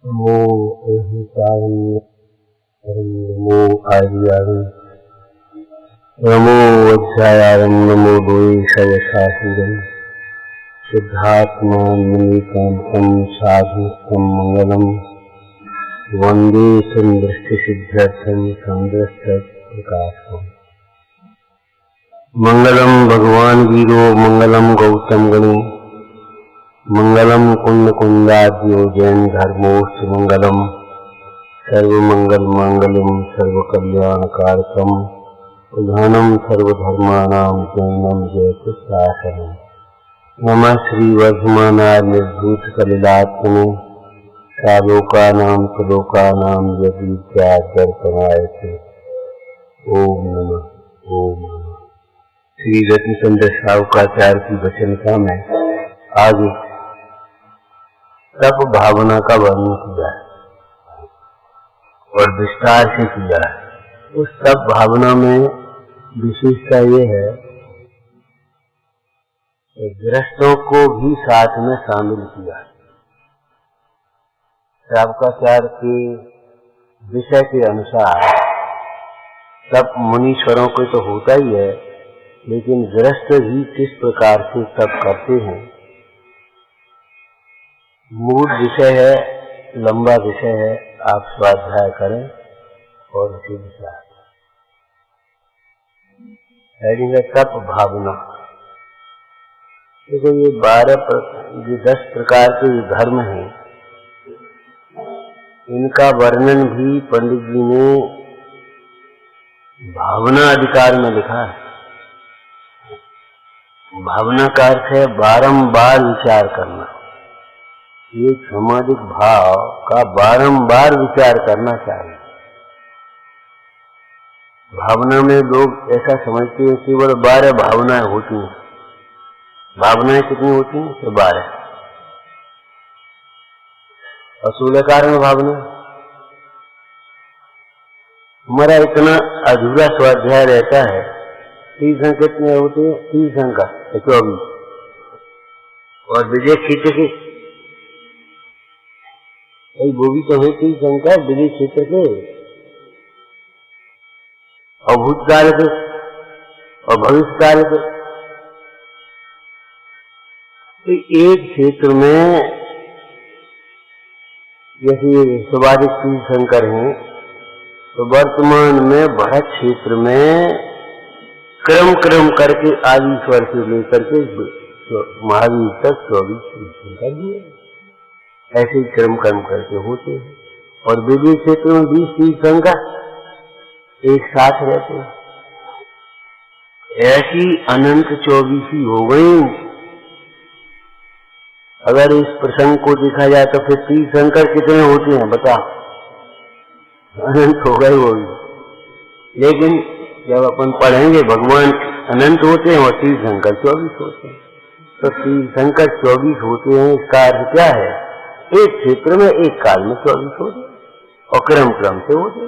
नमो अहिंसाय नमो आर्याय नमो अध्यायाय नमो द्वैषयशासुरं शुद्धात्मा मुनिकान्तं साधुस्तं मंगलम वंदे संदृष्टिसिद्ध्यर्थं संदृष्टप्रकाशम्। मंगलम भगवान वीरो मंगलम गौतम गणे मंगलम कुंड कुंडाद्यो जैन धर्मोस्त मंगलम सर्वमंगल मांगल्यम सर्वकल्याणकारकम प्रधानम सर्वधर्माणां जैनम जयकृष्णासनम। नमः श्री वर्धमानाय निर्धूत कलिलात्मने सालोकानां सलोकानां यदीत्यादर्पणायते। ओम नमः ओम नमः। श्री रत्नचंद्र सावकाचार्य की वचन का मैं आगे तप भावना का वर्णन किया है और विस्तार से किया है। उस तप भावना में विशेषता ये है कि गृहस्थों को भी साथ में शामिल किया। सावकाचार्य के विषय के अनुसार तप मुनीश्वरों को तो होता ही है, लेकिन गृहस्थ भी किस प्रकार से तप करते हैं, मूल विषय है, लंबा विषय है। आप स्वाध्याय करें और उसी विचार है तप भावना। देखो ये 10 प्रकार के धर्म हैं, इनका वर्णन भी पंडित जी ने भावना अधिकार में लिखा है। भावना का अर्थ है बारंबार विचार करना। एक सामाजिक भाव का बारंबार विचार करना चाहिए। भावना में लोग ऐसा समझते हैं केवल 12 भावनाएं होती हैं। भावनाएं कितनी होती हैं? तो 12। और 16 कारण भावना। हमारा इतना अधूरा स्वाध्याय रहता है। 30 अंक कितने होते हैं? 30 अंक का 24। और विजय क्षेत्र के वो भी तो है 30 अंक का विजय क्षेत्र के, और भूतकाल के और भविष्यकाल के। तो एक क्षेत्र में जैसे स्वाभाविक 30 शंकर हैं, तो वर्तमान में भरत क्षेत्र में क्रम करके आदि स्वर से लेकर के महावीर तक 24 शंकर दिए। ऐसे ही क्रम करके होते हैं। और विजय क्षेत्र में 20-30 शंकर एक साथ रहते हैं। ऐसी अनंत 24 हो गई। अगर इस प्रसंग को देखा जाए तो फिर 30 शंकर कितने होते हैं बता? अनंत हो गए वो भी। लेकिन जब अपन पढ़ेंगे भगवान अनंत होते हैं और 30 शंकर 24 होते हैं। तो 30 शंकर 24 होते हैं। इसका अर्थ क्या है? एक क्षेत्र में एक काल में 24 होते और क्रम से होते।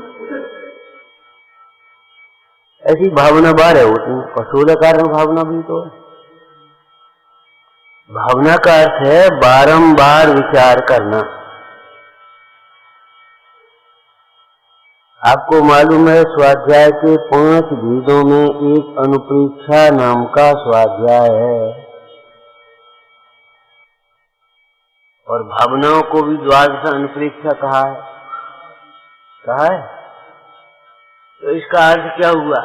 ऐसी भावना 12 होती है। और 16 कारण भावना भी तो है। भावना का अर्थ है बारंबार विचार करना। आपको मालूम है स्वाध्याय के 5 भेदों में एक अनुप्रेक्षा नाम का स्वाध्याय है। और भावनाओं को भी द्वादश अनुप्रेक्षा कहा है। तो इसका अर्थ क्या हुआ?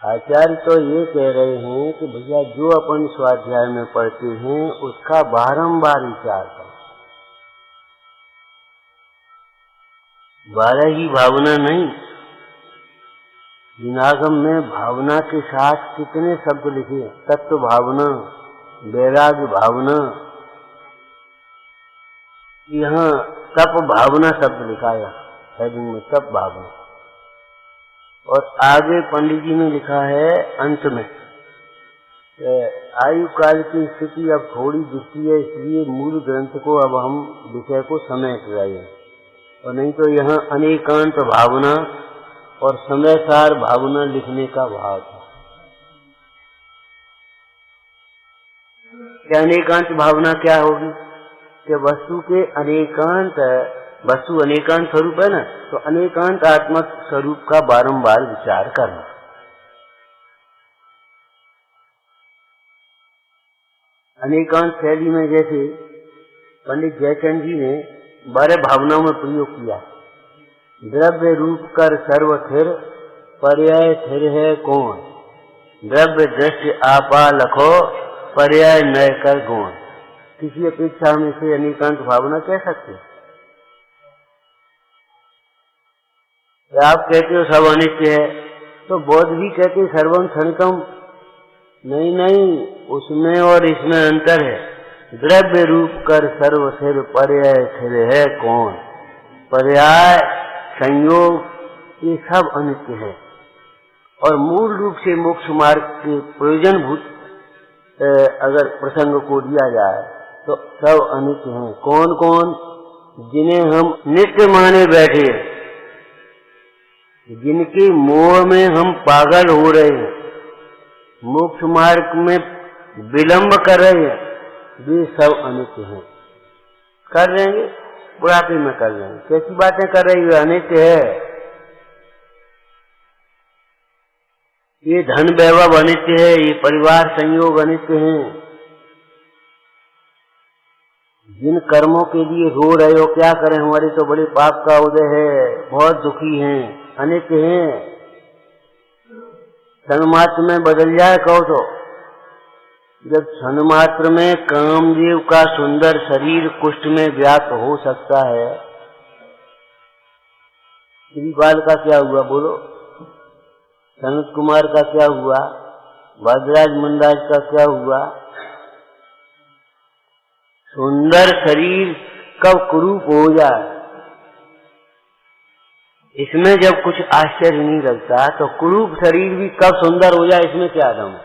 आचार्य तो ये कह रहे हैं कि भैया जो अपन स्वाध्याय में पढ़ते हैं उसका बारंबार विचार करें। 12 ही भावना नहीं, दिनागम में भावना के साथ कितने शब्द लिखे? तत्व भावना, वैराग्य भावना। यहाँ तप भावना शब्द लिखा है हेडिंग में, तप भावना। और आगे पंडित जी ने लिखा है अंत में, आयु काल की स्थिति अब थोड़ी दिखती है, इसलिए मूल ग्रंथ को अब हम विषय को समेट रहे हैं। और नहीं तो यहाँ अनेकांत भावना और समयसार भावना लिखने का भाव था। क्या अनेकांत भावना क्या होगी? कि वस्तु के अनेकांत, वस्तु अनेकांत स्वरूप है ना, तो अनेकांत आत्मक स्वरूप का बारंबार विचार करना। अनेकांत शैली में जैसे पंडित जयचंद जी ने 12 भावनाओं में प्रयोग किया। द्रव्य रूप कर सर्व थिर, पर्याय थिर है कौन, द्रव्य दृष्टि आपा लखो, पर्याय नय कर गौण। किसी अपेक्षा में से अनेकांत भावना कह सकते? आप कहते हो सब अनित्य है, तो बौद्ध भी कहते सर्वम क्षणिकम। नहीं नहीं, उसमें और इसमें अंतर है। द्रव्य रूप कर सर्व थिर, पर्याय थिर है कौन, पर्याय संयोग ये सब अनित्य है। और मूल रूप से मोक्ष मार्ग के प्रयोजनभूत अगर प्रसंग को दिया जाए तो सब अनित्य हैं। कौन कौन? जिन्हें हम नित्य माने बैठे हैं, जिनके मोह में हम पागल हो रहे हैं, मोक्ष मार्ग में विलंब कर रहे हैं, वे सब अनित्य हैं। कर लेंगे, बुढ़ापे में कर लेंगे। कैसी बातें कर रही है? अनित्य है। ये धन वैभव अनित्य है, ये परिवार संयोग अनित्य हैं। जिन कर्मों के लिए रो रहे हो, क्या करें, हमारे तो बड़े पाप का उदय है, बहुत दुखी हैं, अनित्य हैं। क्षण मात्र में बदल जाए कहो तो, जब क्षण मात्र में कामदेव का सुंदर शरीर कुष्ठ में व्याप्त हो सकता है, श्रीपाल का क्या हुआ बोलो, सनत कुमार का क्या हुआ, भद्राज मंदाज का क्या हुआ? सुंदर शरीर कब कुरूप हो जाए, इसमें जब कुछ आश्चर्य नहीं लगता, तो कुरूप शरीर भी कब सुंदर हो जाए, इसमें क्या दम?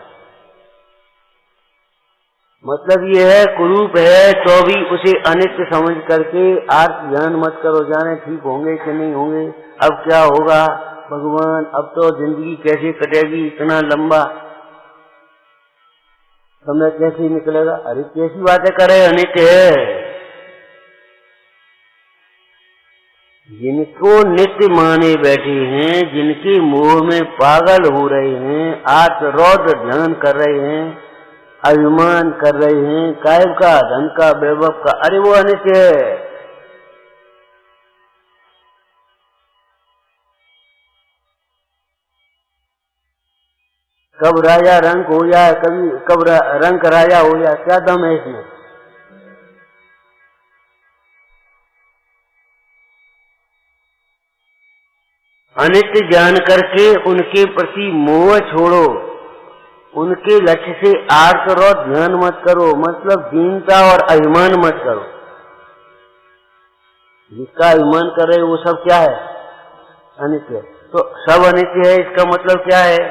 मतलब ये है कुरूप है तो भी उसे अनित्य समझ करके आर्त ध्यान मत करो, जाने ठीक होंगे कि नहीं होंगे, अब क्या होगा भगवान, अब तो जिंदगी कैसे कटेगी, इतना लंबा समय कैसे निकलेगा। अरे कैसी बातें करे, अनित्य है। जिनको नित्य माने बैठे हैं, जिनके मोह में पागल हो रहे हैं, आत्मरौद्र ध्यान कर रहे हैं, अभिमान कर रहे हैं, कायब का, धन का, वैभव का, अरे वो अनित्य है। कब राजा रंक हो जाए, कब रंक राजा हो जाए, क्या दम है इसमें? अनित्य जान करके उनके प्रति मोह छोड़ो, उनके लक्ष्य से आर्तरौद्र ध्यान मत करो, मतलब दीनता और अभिमान मत करो। जिसका अभिमान कर रहे वो सब क्या है? अनित्य। तो सब अनित्य है, इसका मतलब क्या है?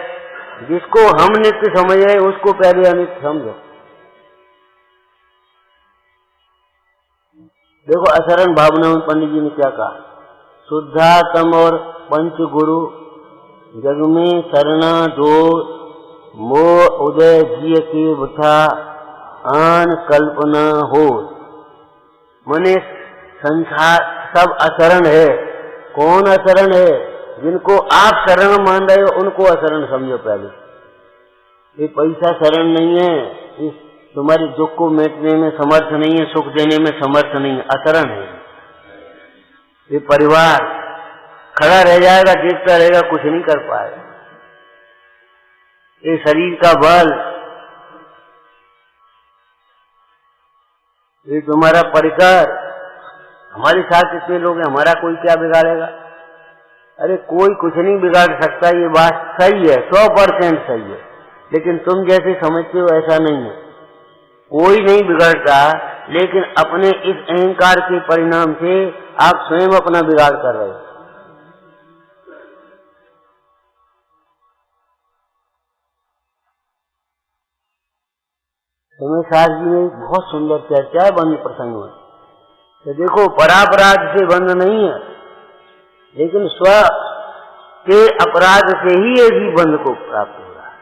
जिसको हम नित्य समझ रहे उसको पहले अनित्य समझो। देखो असरण भावना में पंडित जी ने क्या कहा, शुद्धातम और पंच गुरु जग में शरणा दो, मोह उदय जिय के वथा आन कल्पना हो। मने संसार सब असरण है। कौन असरण है? जिनको आप शरण मान रहे हो उनको असरण समझो पहले। ये पैसा शरण नहीं है, इस तुम्हारे दुख को मिटने में समर्थ नहीं है, सुख देने में समर्थ नहीं है, असरण है। ये परिवार खड़ा रह जाएगा, देखता रहेगा, कुछ नहीं कर पाएगा। ये शरीर का बल, ये तुम्हारा परिकर, हमारे साथ कितने लोग हैं, हमारा कोई क्या बिगाड़ेगा? अरे कोई कुछ नहीं बिगाड़ सकता, ये बात सही है, 100% सही है। लेकिन तुम जैसे समझते हो ऐसा नहीं है, कोई नहीं बिगड़ता, लेकिन अपने इस अहंकार के परिणाम से आप स्वयं अपना बिगाड़ कर रहे हो। समय शास्त्री जी ने बहुत सुंदर चर्चा है बंद प्रसंग में। तो देखो परापराध से बंध नहीं है, लेकिन स्व के अपराध से ही ये भी बंध को प्राप्त हो रहा है।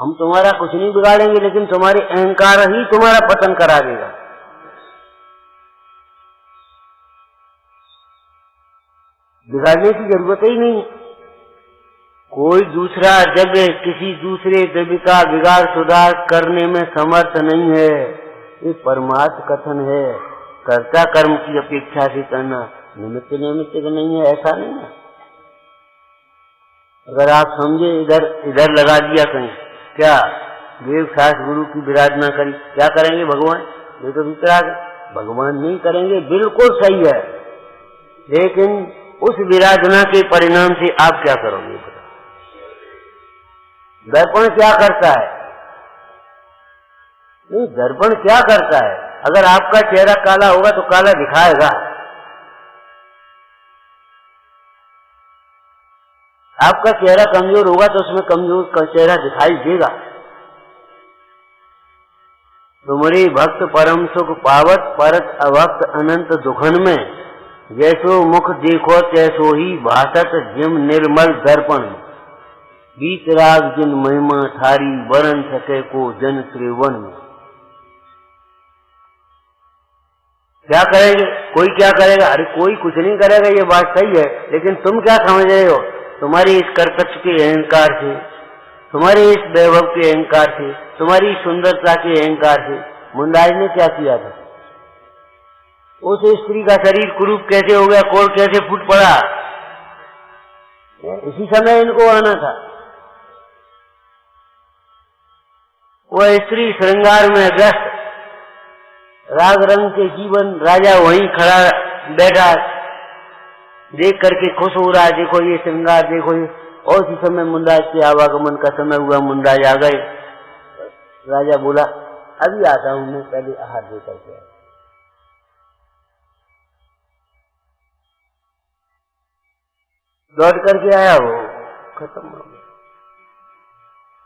हम तुम्हारा कुछ नहीं बिगाड़ेंगे, लेकिन तुम्हारे अहंकार ही तुम्हारा पतन करा देगा। बिगाड़ने की जरूरत ही नहीं। कोई दूसरा जगह किसी दूसरे द्रव्य का बिगाड़ सुधार करने में समर्थ नहीं है। ये परमार्थ कथन है। कर्ता कर्म की अपेक्षा से करना निमित्त नहीं है, ऐसा नहीं है। अगर आप समझे इधर लगा दिया कहीं, क्या देव शास्त्र गुरु की विराधना करी, क्या करेंगे भगवान? ये तो वितराग भगवान नहीं करेंगे, बिल्कुल सही है। लेकिन उस विराधना के परिणाम से आप क्या करोगे? दर्पण क्या करता है? नहीं, दर्पण क्या करता है? अगर आपका चेहरा काला होगा तो काला दिखाएगा। आपका चेहरा कमजोर होगा तो उसमें कमजोर का चेहरा दिखाई देगा। तुम्हारी भक्त परम सुख पावत, परत अभक्त अनंत दुखन में, जैसो मुख देखो तैसो ही भासत जिम निर्मल दर्पण। वीतराग जिन महिमा थारी, वरन सके को जन त्रिवन में। क्या करेंगे? कोई क्या करेगा? अरे कोई कुछ नहीं करेगा, ये बात सही है। लेकिन तुम क्या समझ रहे हो? तुम्हारी इस कर्तव्य के अहंकार से, तुम्हारे इस वैभव के अहंकार से, तुम्हारी सुंदरता के अहंकार से मुंडाज ने क्या किया था? उस स्त्री का शरीर कुरूप कैसे हो गया, कोड़ कैसे फूट पड़ा? इसी समय इनको आना था। वह स्त्री श्रृंगार में व्यस्त, राग रंग के जीवन, राजा वहीं खड़ा बैठा देख करके खुश हो रहा है, देखो ये श्रृंगार, देखो ये। और इसी समय मुंडाज के आवागमन का समय हुआ, मुंडाज आ गए। राजा बोला अभी आता हूं मैं, पहले आहार दे करके आया। लौट करके आया, वो खत्म हो गया।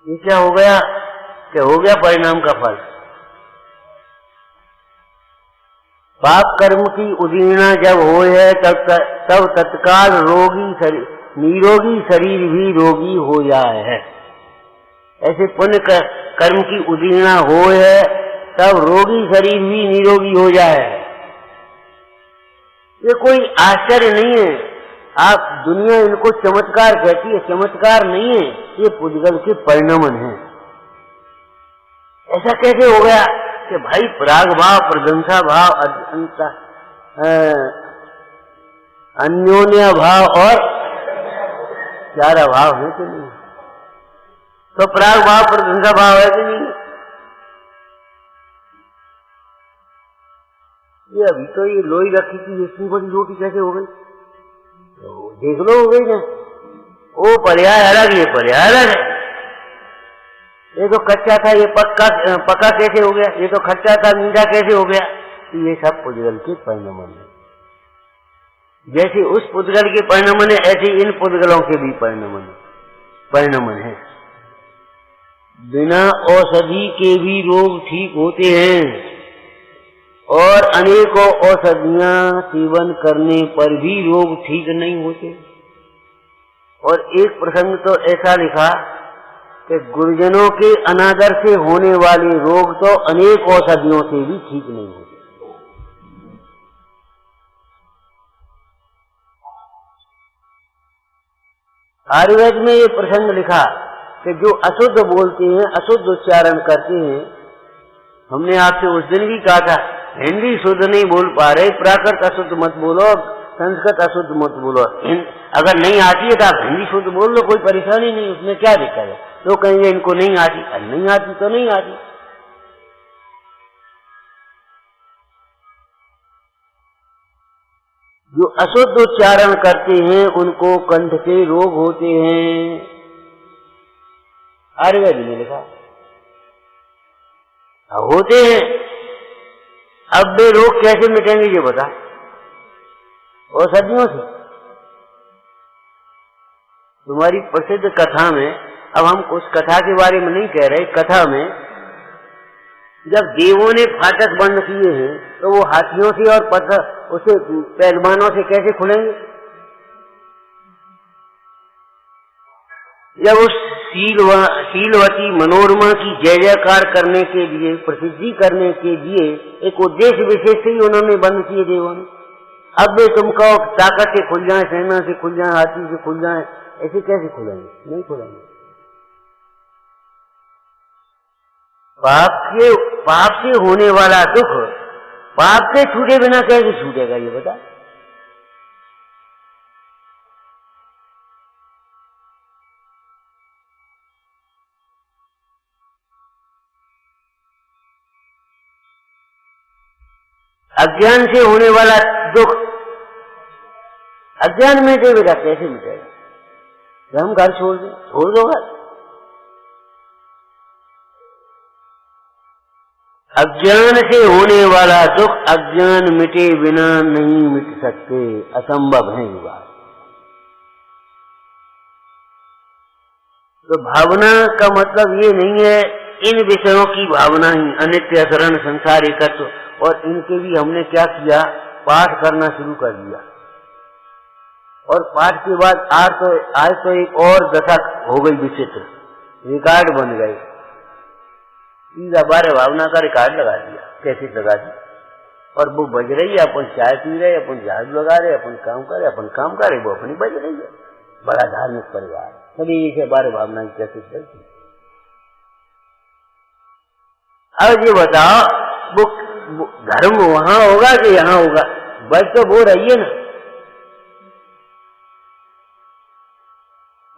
ये क्या हो गया? क्या हो गया? परिणाम का फल। पाप कर्म की उदीर्णा जब हो है तब तत्काल निरोगी शरीर भी रोगी हो जाए है। ऐसे पुण्य कर्म की उदीर्णा हो है तब रोगी शरीर भी निरोगी हो जाए। ये कोई आश्चर्य नहीं है। आप दुनिया इनको चमत्कार कहती है, चमत्कार नहीं है, ये पुद्गल के परिणमन है। ऐसा कैसे हो गया कि भाई पराग भाव, प्रशंसा भाव, अन्योन्य भाव और चार अभाव है कि नहीं? तो पराग भाव, प्रशंसा भाव है कि नहीं? ये अभी तो ये लोई रखी थी, इतनी बड़ी रोटी कैसे हो गई? तो देख लो, हो गई ना। वो पर्याय अलग, ये पर्याय अलग है। ये तो कच्चा था, ये पक्का कैसे हो गया? ये तो खट्टा था, मीठा कैसे हो गया? तो ये सब पुद्गल के परिणमन है। जैसे उस पुद्गल के परिणमन है, ऐसे इन पुद्गलों के भी परिणमन है। बिना औषधि के भी रोग ठीक होते हैं और अनेकों औषधियां सेवन करने पर भी रोग ठीक नहीं होते। और एक प्रसंग तो ऐसा लिखा कि गुरुजनों के अनादर से होने वाले रोग तो अनेक औषधियों से भी ठीक नहीं होते। आयुर्वेद में ये प्रसंग लिखा कि जो अशुद्ध बोलते हैं, अशुद्ध उच्चारण करते हैं, हमने आपसे उस दिन भी कहा था हिंदी शुद्ध नहीं बोल पा रहे, प्राकृत अशुद्ध मत बोलो, संस्कृत अशुद्ध मत बोलो। अगर नहीं आती है तो आप हिंदी शुद्ध बोल लो, कोई परेशानी नहीं, उसमें क्या दिक्कत है? तो कहेंगे इनको नहीं आती, नहीं आती तो नहीं आती। जो अशुद्ध उच्चारण करते हैं उनको कंठ के रोग होते हैं। आयुर्वेद में लिखा होते हैं। अब वे रोग कैसे मिटेंगे ये बता? औषधियों से। तुम्हारी प्रसिद्ध कथा में, अब हम उस कथा के बारे में नहीं कह रहे, कथा में जब देवों ने फाटक बंद किए हैं तो वो हाथियों से और उसे पहलवानों से कैसे खुलेंगे? जब उस शीलवती मनोरमा की जय जयकार करने के लिए, प्रसिद्धि करने के लिए एक उद्देश्य विशेष से ही उन्होंने बंद किए देवों ने। अब भी तुम कहो ताकत से खुल जाए, सेना से खुल जाए, हाथी से खुल जाए, ऐसे कैसे खुलेंगे? नहीं खुलेंगे। पाप से होने वाला दुख पाप के छूटे बिना कैसे छूटेगा, ये बता। अज्ञान से होने वाला दुख अज्ञान में देगा, कैसे मिटेगा? जब हम घर छोड़ दो घर। अज्ञान से होने वाला दुख अज्ञान मिटे बिना नहीं मिट सकते, असंभव है ये बात। तो भावना का मतलब ये नहीं है इन विषयों की भावना ही, अनित्य शरण संसार एकत्व, और इनके भी हमने क्या किया, पाठ करना शुरू कर दिया। और पाठ के बाद आज तो एक और दशक हो गई विचित्र, रिकॉर्ड बन गए। सीधा बारे भावना का रिकॉर्ड लगा दिया, कैसे लगा दिया, और वो बज रही है, अपन चाय पी रहे, अपन झाड़ू लगा रहे, अपन काम कर रहे, वो अपनी बज रही है। बड़ा धार्मिक परिवार, सभी इसे बारे भावना की कैसे चलती। अब ये बताओ, वो धर्म वहां होगा कि यहाँ होगा? बज तो वो रही है ना।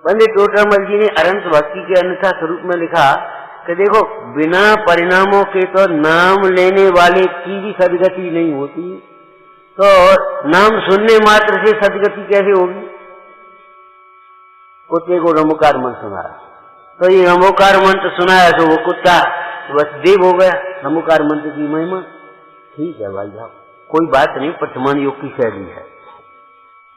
पंडित टोडरमल जी ने अनंत भक्ति के अन्यथा स्वरूप में लिखा कि देखो, बिना परिणामों के तो नाम लेने वाले की भी सदगति नहीं होती, तो नाम सुनने मात्र से सदगति कैसे होगी? कुत्ते को नमोकार मंत्र सुनाया, तो ये नमोकार मंत्र सुनाया तो वो कुत्ता बस देव हो गया। नमोकार मंत्र की महिमा, ठीक है भाई साहब, कोई बात नहीं, वर्तमान योग की शैली है।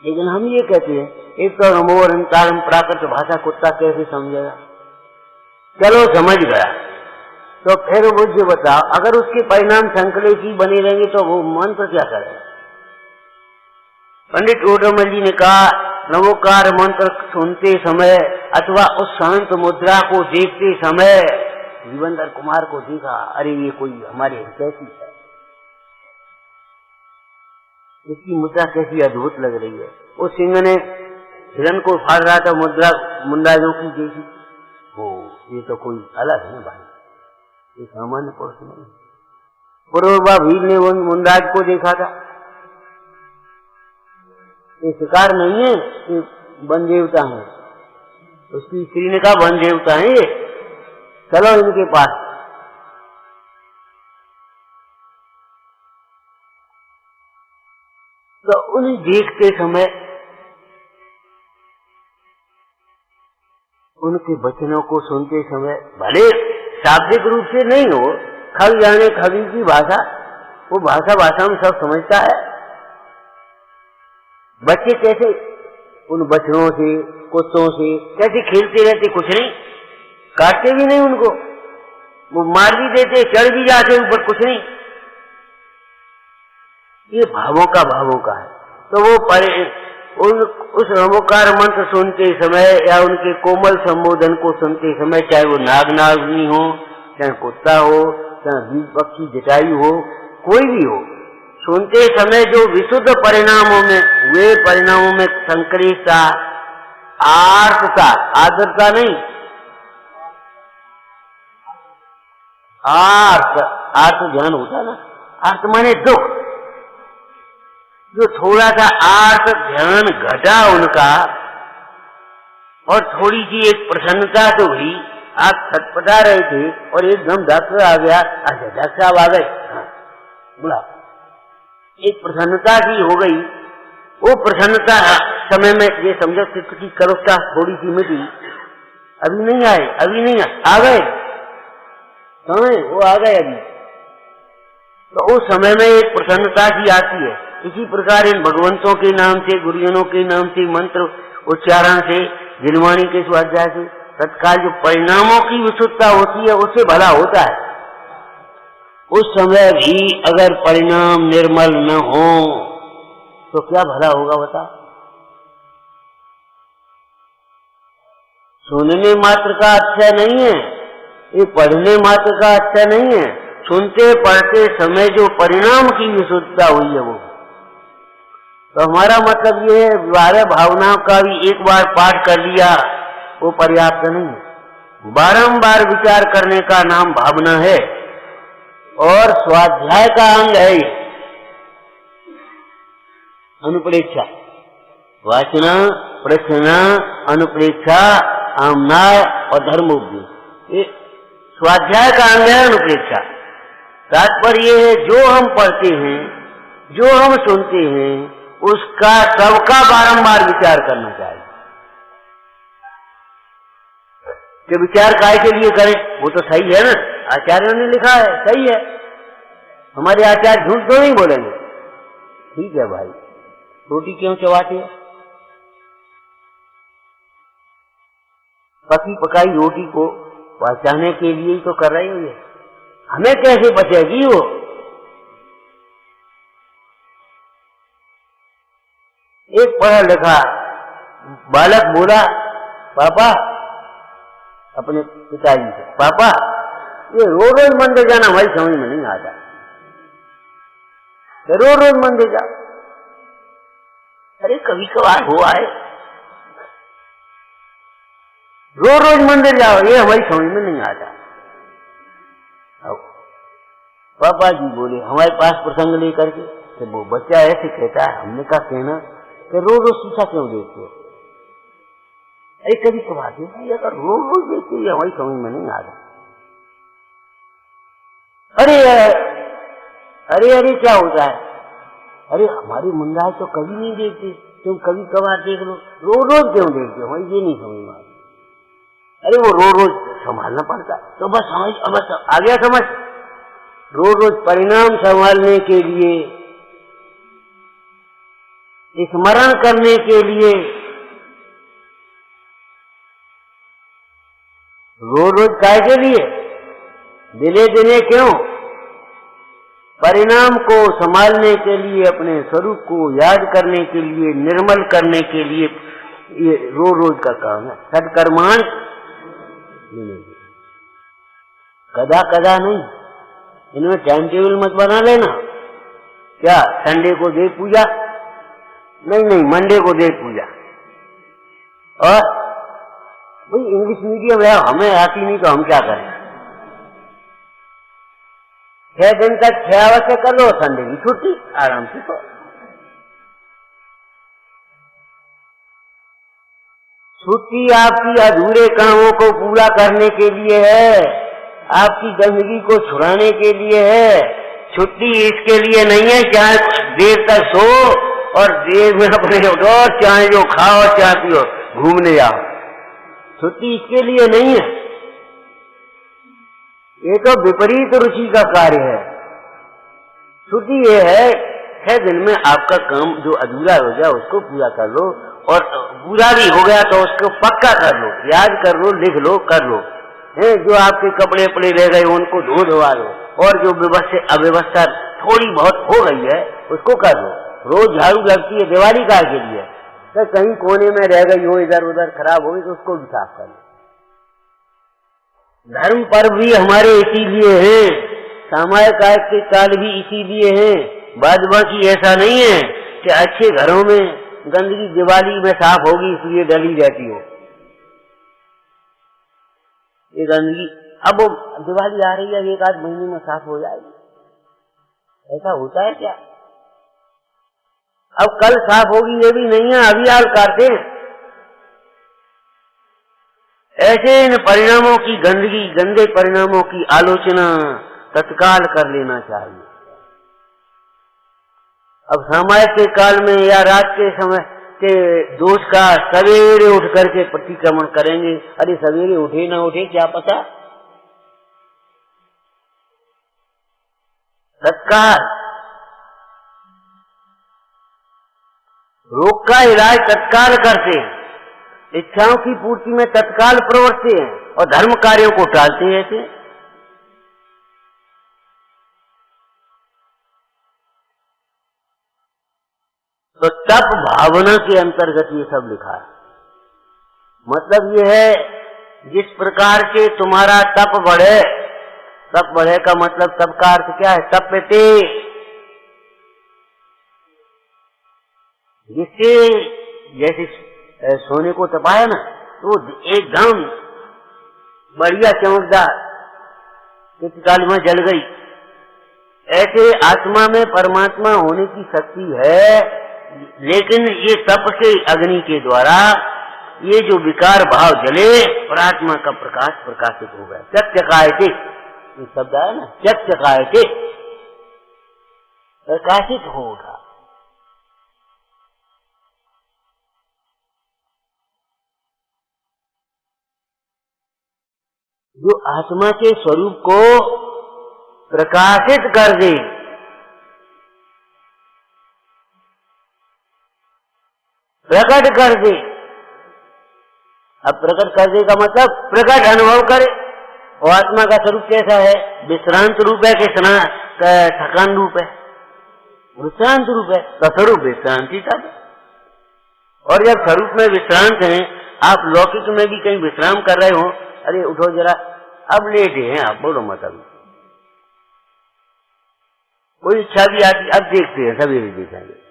लेकिन हम ये कहते हैं, एक तो नमो अनंतारम प्राकृत भाषा कुत्ता कैसे समझेगा? चलो समझ गया, तो फिर मुझे बताओ, अगर उसके परिणाम संकलेश ही बने रहेंगे तो वो मंत्र क्या करेगा? पंडित टोडरमल जी ने कहा, नमोकार मंत्र सुनते समय अथवा उस शांत मुद्रा को देखते समय जीवनधर कुमार को देखा, अरे ये कोई हमारे कैसी है, इसकी मुद्रा कैसी अद्भुत लग रही है। उस सिंह ने हिरण को फाड़ रहा था, मुंडा जो की जैसी, वो ये तो कोई अलग है भाई, ये सामान्य पुरुष नहीं। पूर्वा भील ने वो मुंडाज को देखा था, ये शिकार नहीं है, ये वन देवता है। उसकी स्त्री ने कहा वन देवता है ये, चलो इनके पास। तो उन्हें देखते समय उनके वचनों को सुनते समय, भले शाब्दिक रूप से नहीं हो, खग जाने खगी की भाषा, वो भाषा में सब समझता है। बच्चे कैसे उन बच्चों से, कुत्तों से कैसे खेलते रहते, कुछ नहीं, काटते भी नहीं उनको, वो मार भी देते, चढ़ भी जाते ऊपर, कुछ नहीं। ये भावों का है। तो वो उस नमोकार मंत्र सुनते समय या उनके कोमल संबोधन को सुनते समय, चाहे वो नागनागिनी हो, चाहे कुत्ता हो, चाहे बीज पक्षी जटायु हो, कोई भी हो, सुनते समय जो विशुद्ध परिणामों में हुए, परिणामों में संक्लेशता, आर्तता, आर्द्रता नहीं, आर्त ध्यान होता ना, आर्त माने दुख, जो थोड़ा सा आर्त ध्यान घटा उनका, और थोड़ी सी एक प्रसन्नता तो हुई, आप छटपटा रहे थे और एकदम डॉक्टर आ गया, अच्छा डॉक्टर साहब आ गए, हाँ बुला, एक प्रसन्नता सी हो गई। वो प्रसन्नता समय में ये समझो चित्त की करुणा थोड़ी सी मिटी, अभी नहीं आए, आ गए, समय वो आ गए अभी, तो उस समय में एक प्रसन्नता सी आती है। इसी प्रकार इन भगवंतों के नाम से, गुरुजनों के नाम से, मंत्र उच्चारण से, जिनवाणी के स्वाध्याय से तत्काल जो परिणामों की विशुद्धता होती है, उससे भला होता है। उस समय भी अगर परिणाम निर्मल न हो तो क्या भला होगा बता? सुनने मात्र का अच्छा नहीं है, ये पढ़ने मात्र का अच्छा नहीं है। सुनते पढ़ते समय जो परिणाम की विशुद्धता हुई है वो, तो हमारा मतलब ये है 12 भावनाओं का भी एक बार पाठ कर लिया वो पर्याप्त नहीं है। बारंबार विचार करने का नाम भावना है और स्वाध्याय का अंग है अनुप्रेक्षा। वाचना, प्रश्ना, अनुप्रेक्षा, आमनाय और धर्मोपदेश, ये स्वाध्याय का अंग है अनुप्रेक्षा। तात्पर्य ये है जो हम पढ़ते हैं, जो हम सुनते हैं, उसका सबका बारंबार विचार करना चाहिए। कि विचार काय के लिए करें, वो तो सही है ना, आचार्यों ने लिखा है, सही है। हमारे आचार्य झूठ तो नहीं बोलेंगे। ठीक है भाई, रोटी क्यों चबाते हो? पकी पकाई रोटी को पचाने के लिए ही तो कर रहे हो ये, हमें कैसे बचेगी वो? एक पढ़ा लिखा बालक बोला पापा अपने पिताजी से, पापा ये रोज रोज मंदिर जाना हमारी समझ में नहीं आता, तो रोज रोज मंदिर जा। अरे कभी कभार हुआ है, रोज रोज मंदिर जाओ ये हमारी समझ में नहीं आता। पापा जी बोले हमारे पास प्रसंग लेकर के, तो वो बच्चा ऐसे कहता है, हमने कहा कहना कि रोज रोज शीशा क्यों देखते हो? अरे कभी कभार देखिए, अगर रोज रोज देखते हो हमारी समझ में नहीं आता। अरे अरे अरे क्या होता है? अरे हमारे मुंडा तो कभी नहीं देखते, तुम कभी कभार देख लो, रोज रोज क्यों देखते हो? हमारी ये नहीं समझ में आता। अरे वो रोज रोज संभालना पड़ता, तो बस समझ, बस आ गया समझ। रोज रोज परिणाम संभालने के लिए, स्मरण करने के लिए, रोज रोज काय के लिए, दिने दिने क्यों? परिणाम को संभालने के लिए, अपने स्वरूप को याद करने के लिए, निर्मल करने के लिए, ये रोज रोज का काम है। सत्कर्माण कदा कदा नहीं, इनमें टाइम टेबल मत बना लेना। क्या संडे को देव पूजा? नहीं नहीं, मंडे को देव पूजा। और भाई इंग्लिश मीडियम है, हमें आती नहीं तो हम क्या करें? 6 दिन तक 6 आवर से कर लो, संडे की छुट्टी, आराम से तो। छुट्टी आपकी अधूरे कामों को पूरा करने के लिए है, आपकी गंदगी को छुड़ाने के लिए है। छुट्टी इसके लिए नहीं है चाहे देर तक सो और देर में अपने उठो, चाहे जो खाओ चाहे पियो, घूमने जाओ। छुट्टी इसके लिए नहीं है, ये तो विपरीत रुचि का कार्य है। छुट्टी ये है 6 दिन में आपका काम जो अधूरा हो जाए उसको पूरा कर लो, और पूरा भी हो गया तो उसको पक्का कर लो, याद कर लो, लिख लो, कर लो। जो आपके कपड़े पड़े रह गए उनको धोवा लो, और जो अव्यवस्था थोड़ी बहुत हो गई है उसको कर लो। रोज झाड़ू लगती है दिवाली का के लिए, तो कहीं कोने में रह गई हो, इधर उधर खराब हो गई तो उसको भी साफ कर लो। धर्म पर्व भी हमारे इसीलिए हैं, सामायिक के काल भी इसीलिए हैं। बाद बाकी ऐसा नहीं है कि अच्छे घरों में गंदगी दिवाली में साफ होगी इसलिए डली रहती हो। ये गंदगी अब दिवाली आ रही है, 1 आध महीने में साफ हो जाएगी, ऐसा होता है क्या? अब कल साफ होगी ये भी नहीं है, अभी हाल करते हैं। ऐसे इन परिणामों की, गंदगी गंदे परिणामों की आलोचना तत्काल कर लेना चाहिए। अब सामायिक के काल में या रात के समय के दोष का सवेरे उठ करके प्रतिक्रमण करेंगे। अरे सवेरे उठे ना उठे क्या पता, तत्काल रोग का इलाज तत्काल करते हैं, इच्छाओं की पूर्ति में तत्काल प्रवर्तते हैं और धर्म कार्यों को टालते हैं। तो तप भावना के अंतर्गत ये सब लिखा है। मतलब ये है जिस प्रकार से तुम्हारा तप बढ़े, तप बढ़े का मतलब तप का अर्थ क्या है? तपते, जिससे जैसे सोने को तपाया ना तो एकदम बढ़िया चमकदार चित्रकाल में जल गई, ऐसे आत्मा में परमात्मा होने की शक्ति है। लेकिन ये तप से अग्नि के द्वारा ये जो विकार भाव जले और आत्मा का प्रकाश प्रकाशित हो गया। चकचकायते ये शब्द है ना, चकचकायते प्रकाशित हो उठा। जो आत्मा के स्वरूप को प्रकाशित कर दे, प्रकट कर दे। अब प्रकट कर दे का मतलब प्रकट अनुभव करे। और आत्मा का स्वरूप कैसा है? विश्रांत रूप है कि थकान रूप है? विश्रांत रूप है। तो स्वरूप विश्रांति का। और जब स्वरूप में विश्रांत है, आप लौकिक में भी कहीं विश्राम कर रहे हो, अरे उठो जरा, अब लेटे हैं आप, बोलो मत अभी, कोई इच्छा भी आती, अब देखते हैं, सवेरे देखेंगे।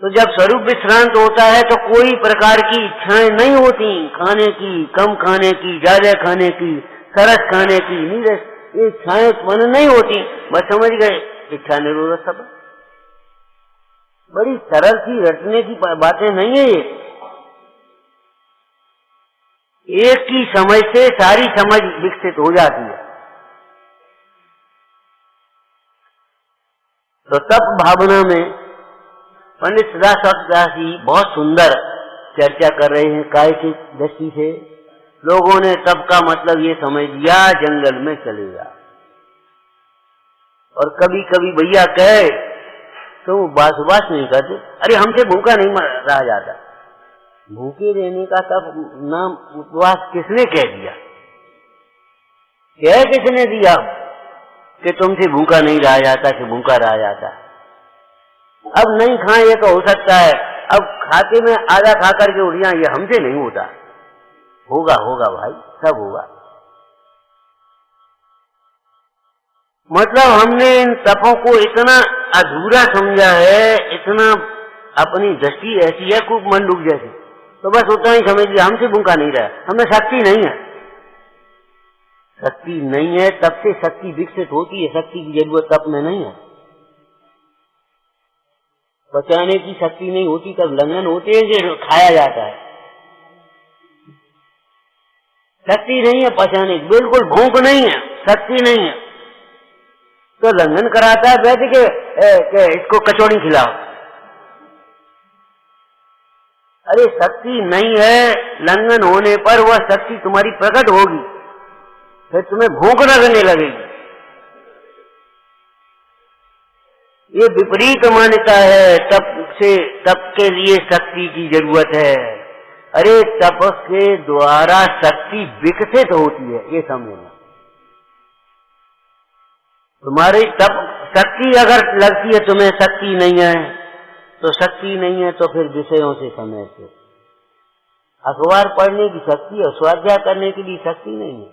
तो जब स्वरूप विश्रांत होता है तो कोई प्रकार की इच्छाएं नहीं होती, खाने की, कम खाने की, ज्यादा खाने की, सरस खाने की, नीरस, ये इच्छाएं उत्पन्न नहीं होती। बस समझ गए, इच्छा निरोध सब। बड़ी सरल सी रटने की बातें नहीं है ये। एक ही समझ से सारी समझ विकसित हो जाती है। तो तप भावना में पंडित सदाशिव जी बहुत सुंदर चर्चा कर रहे हैं। काय की दृष्टि से लोगों ने तप का मतलब ये समझ लिया जंगल में चलेगा। और कभी कभी भैया कहे तो बास नहीं करते, अरे हमसे भूखा नहीं रहा जाता। भूखे रहने का तब नाम उपवास किसने कह दिया? कह किसने दिया कि तुमसे भूखा नहीं रहा जाता, कि भूखा रहा जाता? अब नहीं खाए ये तो हो सकता है, अब खाते में आधा खा करके उठ जाए, ये हमसे नहीं होता। होगा होगा भाई, सब होगा। मतलब हमने इन तपों को इतना अधूरा समझा है, इतना अपनी दृष्टि ऐसी है खूब मंडूक जैसी, तो बस उतना ही समझ लिया हमसे भूखा नहीं रहा। हमें शक्ति नहीं है, शक्ति नहीं है। तब से शक्ति विकसित होती है, शक्ति की जरूरत तप में नहीं है। पचाने की शक्ति नहीं होती तब लंघन होते हैं जो खाया जाता है। शक्ति नहीं है पचाने की, बिल्कुल भूख नहीं है, शक्ति नहीं है, तो लंघन कराता है बैठ के इसको कचौड़ी खिलाओ। अरे शक्ति नहीं है, लंघन होने पर वह शक्ति तुम्हारी प्रकट होगी, फिर तुम्हें भूख लगने लगेगी। ये विपरीत मान्यता है। तप के लिए शक्ति की जरूरत है। अरे तप के द्वारा शक्ति विकसित होती है, ये समझना। तुम्हारी तप शक्ति अगर लगती है तुम्हें शक्ति नहीं है, तो शक्ति नहीं है तो फिर विषयों से समय से अखबार पढ़ने की शक्ति और स्वाध्याय करने के लिए शक्ति नहीं है।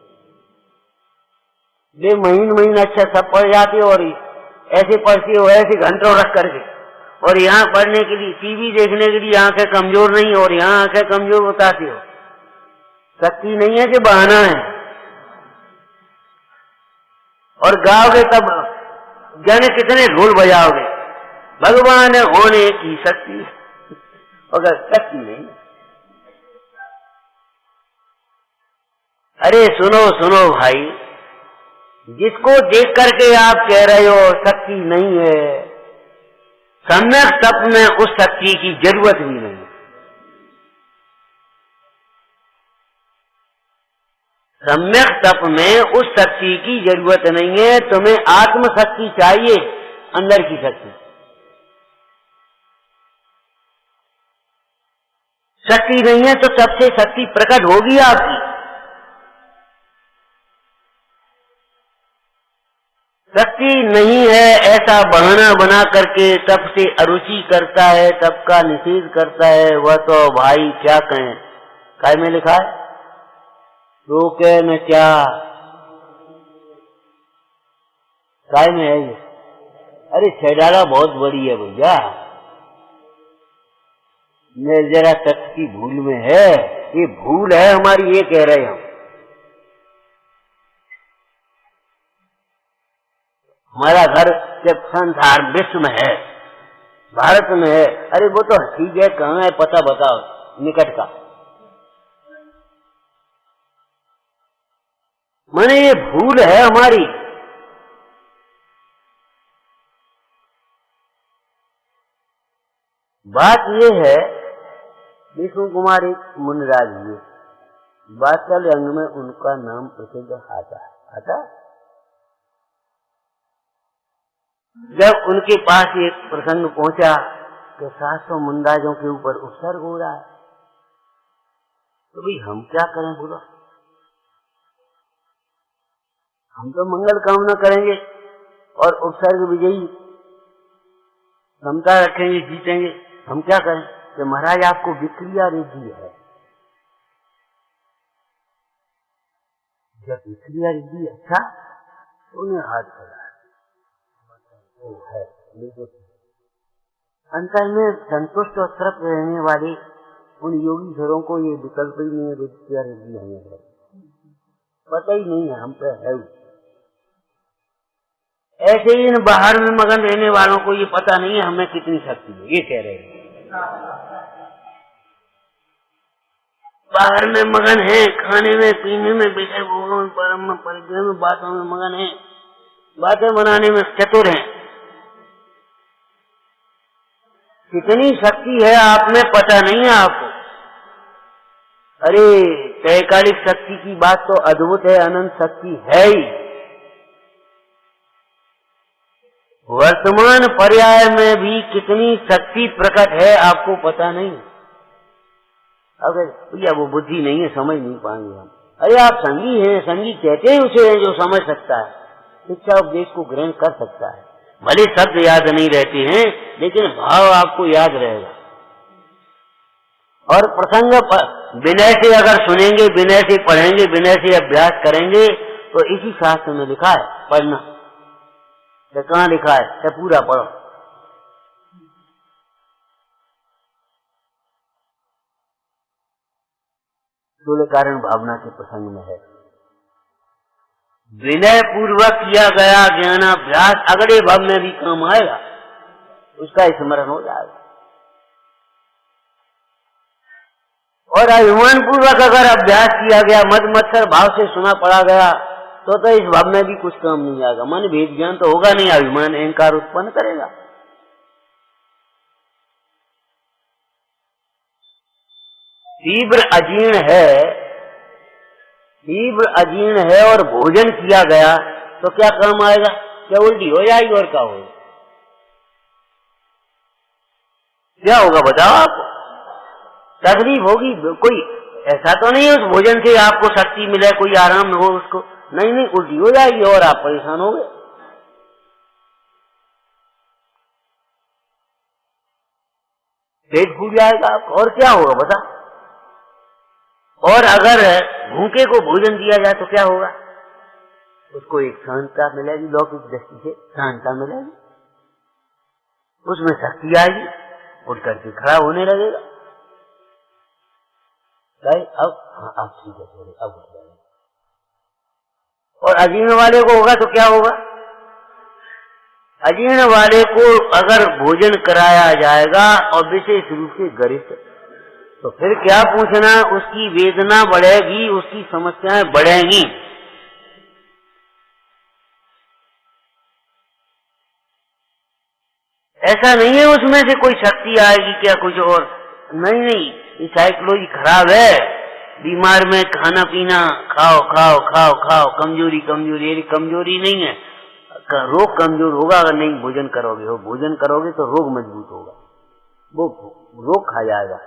वे महीन अच्छा सब पढ़ जाते हो और ऐसे पढ़ते हो, ऐसे घंटों रख करके, और यहाँ पढ़ने के लिए, टीवी देखने के लिए आंखें कमजोर नहीं और यहाँ आंखें कमजोर बताते हो। शक्ति नहीं है कि बहाना है। और गाओगे तब जाने कितने ढोल बजाओगे, भगवान होने की शक्ति, अगर शक्ति नहीं। अरे सुनो सुनो भाई, जिसको देख करके आप कह रहे हो शक्ति नहीं है, सम्यक तप में उस शक्ति की जरूरत भी नहीं है। सम्यक तप में उस शक्ति की जरूरत नहीं है। तुम्हें आत्मशक्ति चाहिए, अंदर की शक्ति। शक्ति नहीं है तो तब से शक्ति प्रकट होगी आपकी। शक्ति नहीं है ऐसा बहाना बना करके तप से अरुचि करता है, तप का निषेध करता है, वह तो भाई क्या कहें। काय में लिखा है, रोके न क्या, काय में है ये? अरे छेडाला बहुत बड़ी है भैया, जरा तट की भूल में है, ये भूल है हमारी, ये कह रहे हम। हमारा घर जब संसार विश्व में है, भारत में है, अरे वो तो ठीक है, कहाँ है पता बताओ निकट का। माने ये भूल है हमारी। बात ये है, विष्णु कुमार एक मुनिराज हुए, वात्सल रंग में उनका नाम प्रसिद्ध आता। जब उनके पास एक प्रसंग पहुंचा कि 700 मुनिराजों के ऊपर उपसर्ग हो रहा है, तो भाई हम क्या करें बोला, हम तो मंगल कामना करेंगे और उपसर्ग विजयी क्षमता रखेंगे, जीतेंगे, हम क्या करें कि महाराज आपको विक्रिया रिद्धि है। जब विक्रिया रिद्धि अच्छा, तो उन्हें हाथ चला है। अंतर में संतुष्ट और तृप्त रहने वाले उन योगी घरों को ये विकल्प ही नहीं है, विक्रिया रिद्धि है, पता ही नहीं है हम पे है। ऐसे ही इन बाहर में मगन रहने वालों को ये पता नहीं है हमें कितनी शक्ति है, ये कह रहे हैं। बाहर में मगन है, खाने में, पीने में, विषय भोगों में, परम में, परिचय में, बातों में मगन है, बातें बनाने में चतुर हैं। कितनी शक्ति है आप में पता नहीं है आपको। अरे त्रैकालिक शक्ति की बात तो अद्भुत है, अनंत शक्ति है ही। वर्तमान पर्याय में भी कितनी शक्ति प्रकट है आपको पता नहीं। अगर भैया वो बुद्धि नहीं है, समझ नहीं पाएंगे हम। अरे आप संगी हैं, संगी कहते ही उसे है जो समझ सकता है, शिक्षा उपदेश को ग्रहण कर सकता है। भले शब्द याद नहीं रहते हैं, लेकिन भाव आपको याद रहेगा। और प्रसंग विनय से अगर सुनेंगे, विनय से पढ़ेंगे, विनय से अभ्यास करेंगे, तो इसी शास्त्र में लिखा है पढ़ना। तो कहाँ लिखा है? तो पूरा पढ़ो। स्थूल कारण भावना के प्रसंग में है, विनय पूर्वक किया गया ज्ञानाभ्यास अगले भाव में भी काम आएगा, उसका स्मरण हो जाएगा। और अभिमान पूर्वक अगर अभ्यास किया गया, मद मत्सर भाव से सुना पड़ा गया, तो इस भाव में भी कुछ काम नहीं आएगा। मन भेद ज्ञान तो होगा नहीं, अभिमान अहंकार उत्पन्न करेगा। तीव्र अजीर्ण है और भोजन किया गया तो क्या काम आएगा? क्या उल्टी हो जाएगी और क्या होगा? क्या होगा बताओ आप? तकलीफ होगी। कोई ऐसा तो नहीं है उस भोजन से आपको शक्ति मिले, कोई आराम हो उसको, नहीं, उल्टी हो जाएगी और आप परेशान हो गए। पेट फूल जाएगा आपका, और क्या होगा बता? और अगर भूखे को भोजन दिया जाए तो क्या होगा? उसको एक शांतता मिलेगी, लौकिक दृष्टि से शांतता मिलेगी, उसमें शक्ति आएगी, उठ करके खड़ा होने लगेगा। अब ठीक है, थोड़े अब उठ जाएगा। और अजीर्ण वाले को होगा तो क्या होगा? अजीर्ण वाले को अगर भोजन कराया जाएगा और विशेष रूप से गरिष्ठ, तो फिर क्या पूछना, उसकी वेदना बढ़ेगी, उसकी समस्याएं बढ़ेंगी। ऐसा नहीं है उसमें से कोई शक्ति आएगी क्या कुछ और, नहीं, ये साइकोलॉजी खराब है। बीमार में खाना पीना खाओ, कमजोरी, ये कमजोरी नहीं है, रोग कमजोर होगा अगर नहीं भोजन करोगे। हो भोजन करोगे तो रोग मजबूत होगा, वो रोग खा जाएगा,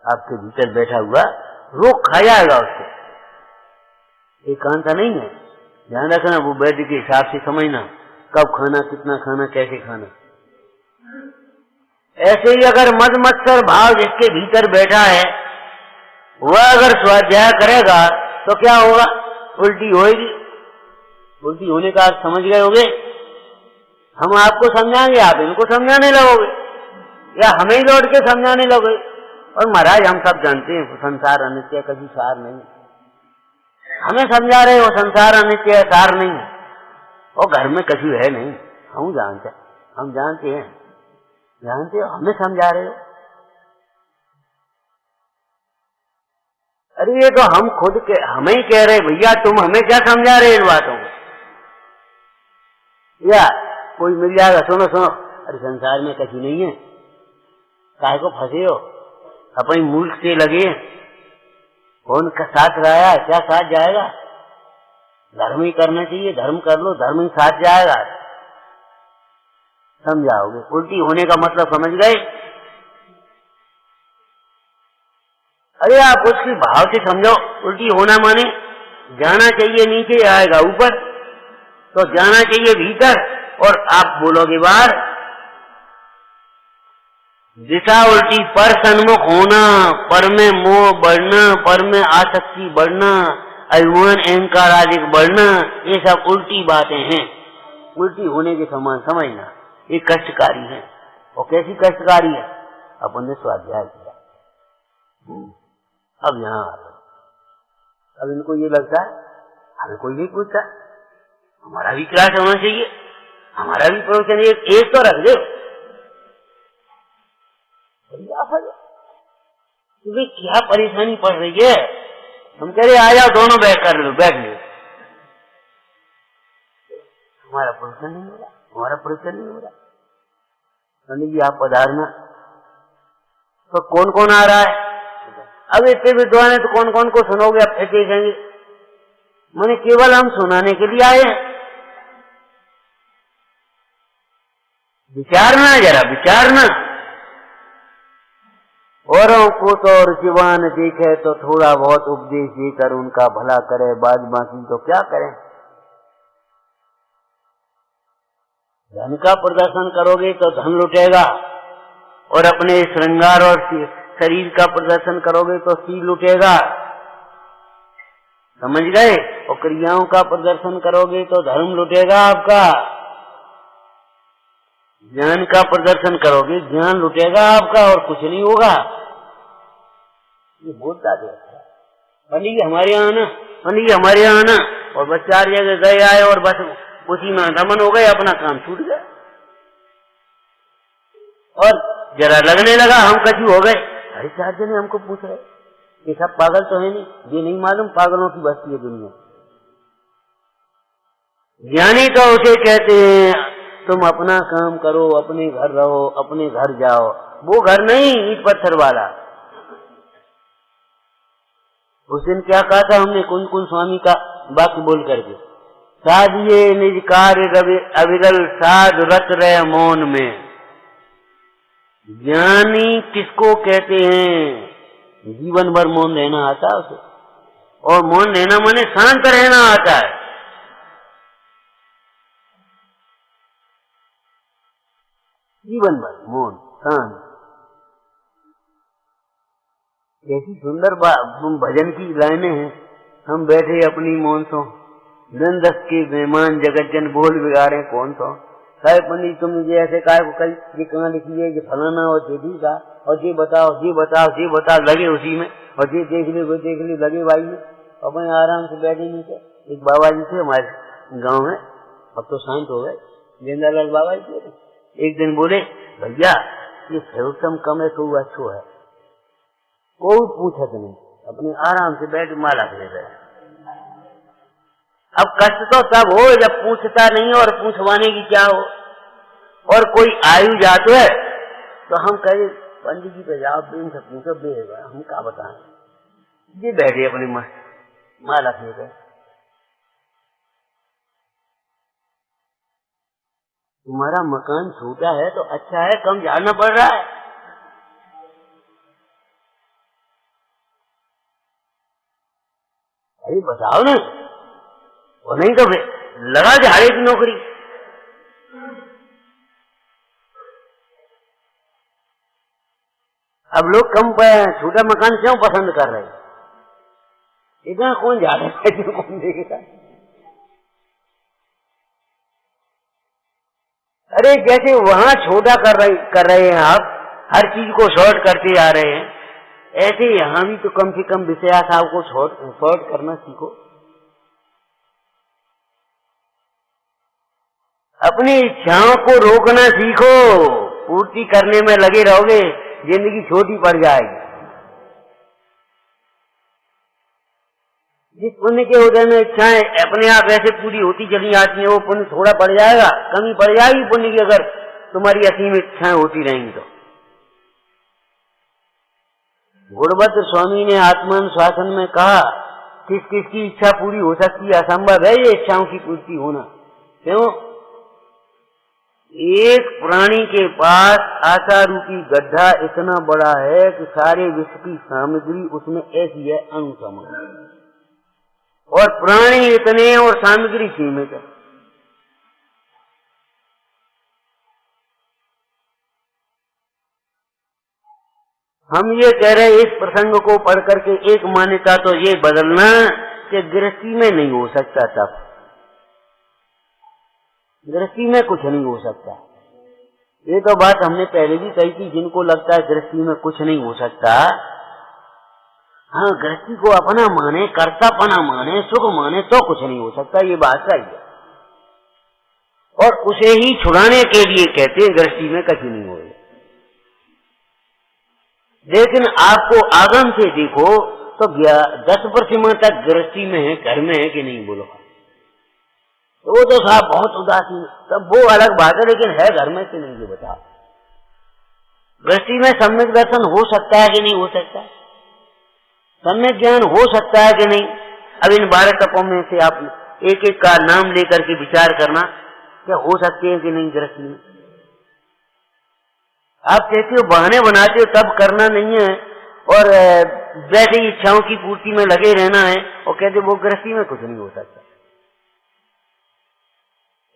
आपके भीतर बैठा हुआ रोग खा जाएगा उसको। एकांता नहीं है, ध्यान रखना, वो वैद्य के हिसाब से समझना, कब खाना, कितना खाना, कैसे खाना। ऐसे ही अगर मद मत्सर भाव जिसके भीतर बैठा है, वह अगर स्वाध्याय करेगा तो क्या होगा? उल्टी होएगी। उल्टी होने का अर्थ समझ गए होगे? हम आपको समझाएंगे, आप इनको समझाने लगोगे, या हमें ही लौट के समझाने लगोगे। और महाराज हम सब जानते हैं संसार अनित्य कभी सार नहीं। हमें समझा रहे हो संसार अनित्य है, सार नहीं है, और घर में कछु है नहीं। हम जानते हैं, जानते हो, हमें समझा रहे हो। अरे ये तो हम खुद के हमें ही कह रहे भैया, तुम हमें क्या समझा रहे इन बातों को? या कोई मिल जाएगा, सुनो सुनो, अरे संसार में कछु नहीं है, काहे को फंसे हो, अपनी मूल से लगे, कौन का साथ रहा है, क्या साथ जाएगा? धर्म ही करना चाहिए, धर्म कर लो, धर्म ही साथ जाएगा। समझाओगे? उल्टी होने का मतलब समझ गए? अरे आप उसकी भाव से समझो। उल्टी होना माने जाना चाहिए नीचे, आएगा ऊपर, तो जाना चाहिए भीतर, और आप बोलोगे बाहर। दिशा उल्टी, पर सन्मुख होना, पर में मोह बढ़ना, पर में आसक्ति बढ़ना, अभिमान अहंकार आदि बढ़ना, ये सब उल्टी बातें हैं। उल्टी होने के समान समझना, ये कष्टकारी है। और कैसी कष्टकारी है? अपन ने स्वाध्याय किया, अब यहाँ आ गए, अब इनको ये लगता है हमें कोई नहीं पूछता, हमारा भी क्लास होना चाहिए, हमारा भी प्रवचन एक तो रख दो। तुम्हें क्या परेशानी पड़ रही है? हम कह रहे आ जाओ, दोनों बैठ कर लो, बैठ लो। हमारा प्रवचन नहीं हो रहा, हमारा प्रवचन नहीं हो रहा। पंडित जी आप पधारना। तो कौन कौन आ रहा है? अब इतने विद्वान है तो कौन कौन को सुनोगे? अब फिर देखेंगे, मैंने केवल हम सुनाने के लिए आए हैं। विचारना, जरा विचारना। औरों को तो रुचिवान देखे तो थोड़ा बहुत उपदेश देकर उनका भला करे, बाद बाकी तो क्या करें। धन का प्रदर्शन करोगे तो धन लुटेगा, और अपने श्रृंगार और शरीर का प्रदर्शन करोगे तो सील लुटेगा, समझ गए? और क्रियाओं का प्रदर्शन करोगे तो धर्म लुटेगा आपका। ज्ञान का प्रदर्शन करोगे, ज्ञान लुटेगा आपका, और कुछ नहीं होगा। ये बोलता देखा पंडित जी हमारे यहाँ आना, पंडित जी हमारे यहाँ आना, और बस 4 जगह गए आए और बस उसी में रमन हो गए, अपना काम छूट गया। और जरा लगने लगा हम कछु हो गए। अरे 4 जने हमको पूछ रहे, ये सब पागल तो है नहीं? ये नहीं मालूम पागलों की बस्ती है दुनिया। ज्ञानी तो उसे कहते हैं तुम अपना काम करो, अपने घर रहो, अपने घर जाओ। वो घर नहीं ईट पत्थर वाला। उस दिन क्या कहा था हमने कुन स्वामी का वाक्य बोल करके, साधिये निज कार्य अविरल साध रत रहे मौन में। ज्ञानी किसको कहते हैं? जीवन भर मौन रहना आता है उसे, और मौन रहना माने शांत रहना आता है। जीवन भर मौन शांत। कैसी सुंदर भजन की लाइनें हैं। हम बैठे अपनी मौन सो, दिन 10 के मेहमान जगत जन बोल बिगाड़े कौन सो। साहब पंडित तुम मुझे ऐसे काय को कल ये कहाँ लिखी है, ये फलाना और जेठी का, और ये बताओ ये बताओ ये बताओ, लगे उसी में, और ये देख ली वो देख ली, लगे भाई में, अपने आराम से बैठे नहीं थे। एक बाबा जी थे हमारे गांव में, अब तो शांत हो गए, गेंदालाल बाबा जी थे। एक दिन बोले भैया ये फेवटम कम है तो अच्छो है, कोई पूछत नहीं, अपने आराम से बैठ माला ले रहे। अब कष्ट तो तब हो जब पूछता नहीं और पूछवाने की क्या हो। और कोई आयु जातो है तो हम कहे पंडित जी पे जाओ, प्रेम से पूछो, बेगा हम क्या बताएं। ये बैठे अपनी माला ले गए। तुम्हारा मकान छोटा है तो अच्छा है, कम जाना पड़ रहा है। अरे बताओ ना, और नहीं तो फिर लगा झाड़े की नौकरी। अब लोग कम छोटा मकान क्यों पसंद कर रहे हैं? इतना कौन ज्यादा पैसे कौन देगा? अरे जैसे वहां छोटा कर रहे हैं आप, हर चीज को शॉर्ट करते जा रहे हैं, ऐसे यहाँ भी तो कम से कम विषया साहब को शॉर्ट करना सीखो। अपनी इच्छाओं को रोकना सीखो। पूर्ति करने में लगे रहोगे, जिंदगी छोटी पड़ जाएगी। जिस पुण्य के उदय में इच्छाएं अपने आप ऐसे पूरी होती चली जाती हैं, वो पुण्य थोड़ा पड़ जाएगा, कमी पड़ जाएगी पुण्य की, अगर तुम्हारी असीम इच्छाएं होती रहेंगी तो। गुणवत्त स्वामी ने आत्मानुशासन में कहा, किस किस की इच्छा पूरी हो सकती है? असंभव है ये इच्छाओं की पूर्ति होना। क्यों? एक प्राणी के पास आशा रूपी गड्ढा इतना बड़ा है कि सारे विश्व की सामग्री उसमें ऐसी है अनुसमान, और प्राणी इतने और सामग्री सीमित है। हम ये कह रहे इस प्रसंग को पढ़ करके एक मान्यता तो ये बदलना कि गृहस्थी में नहीं हो सकता, तब गृहस्थी में कुछ नहीं हो सकता। ये तो बात हमने पहले भी कही थी, जिनको लगता है गृहस्थी में कुछ नहीं हो सकता, हाँ गृहस्थी को अपना माने, कर्तापना माने, सुख माने तो कुछ नहीं हो सकता, ये बात सही है। और उसे ही छुड़ाने के लिए कहते हैं गृहस्थी में कुछ नहीं हो। लेकिन आपको आगम से देखो तो 10% तक गृहस्थी में है, घर में है कि नहीं बोलो? तो वो तो साहब बहुत उदासीन, तब वो अलग बात है, लेकिन है घर में कि नहीं ये बताओ। गृहस्थी में सम्यक दर्शन हो सकता है कि नहीं हो सकता? सम्यक ज्ञान हो सकता है कि नहीं? अब इन 12 तपों में से आप एक एक का नाम लेकर के विचार करना, क्या हो सकते हैं कि नहीं गृहस्थी में? आप कहते हो बहाने बनाते हो तब करना नहीं है, और वैसे ही इच्छाओं की पूर्ति में लगे रहना है, और कहते वो गृहस्थी में कुछ नहीं हो सकता।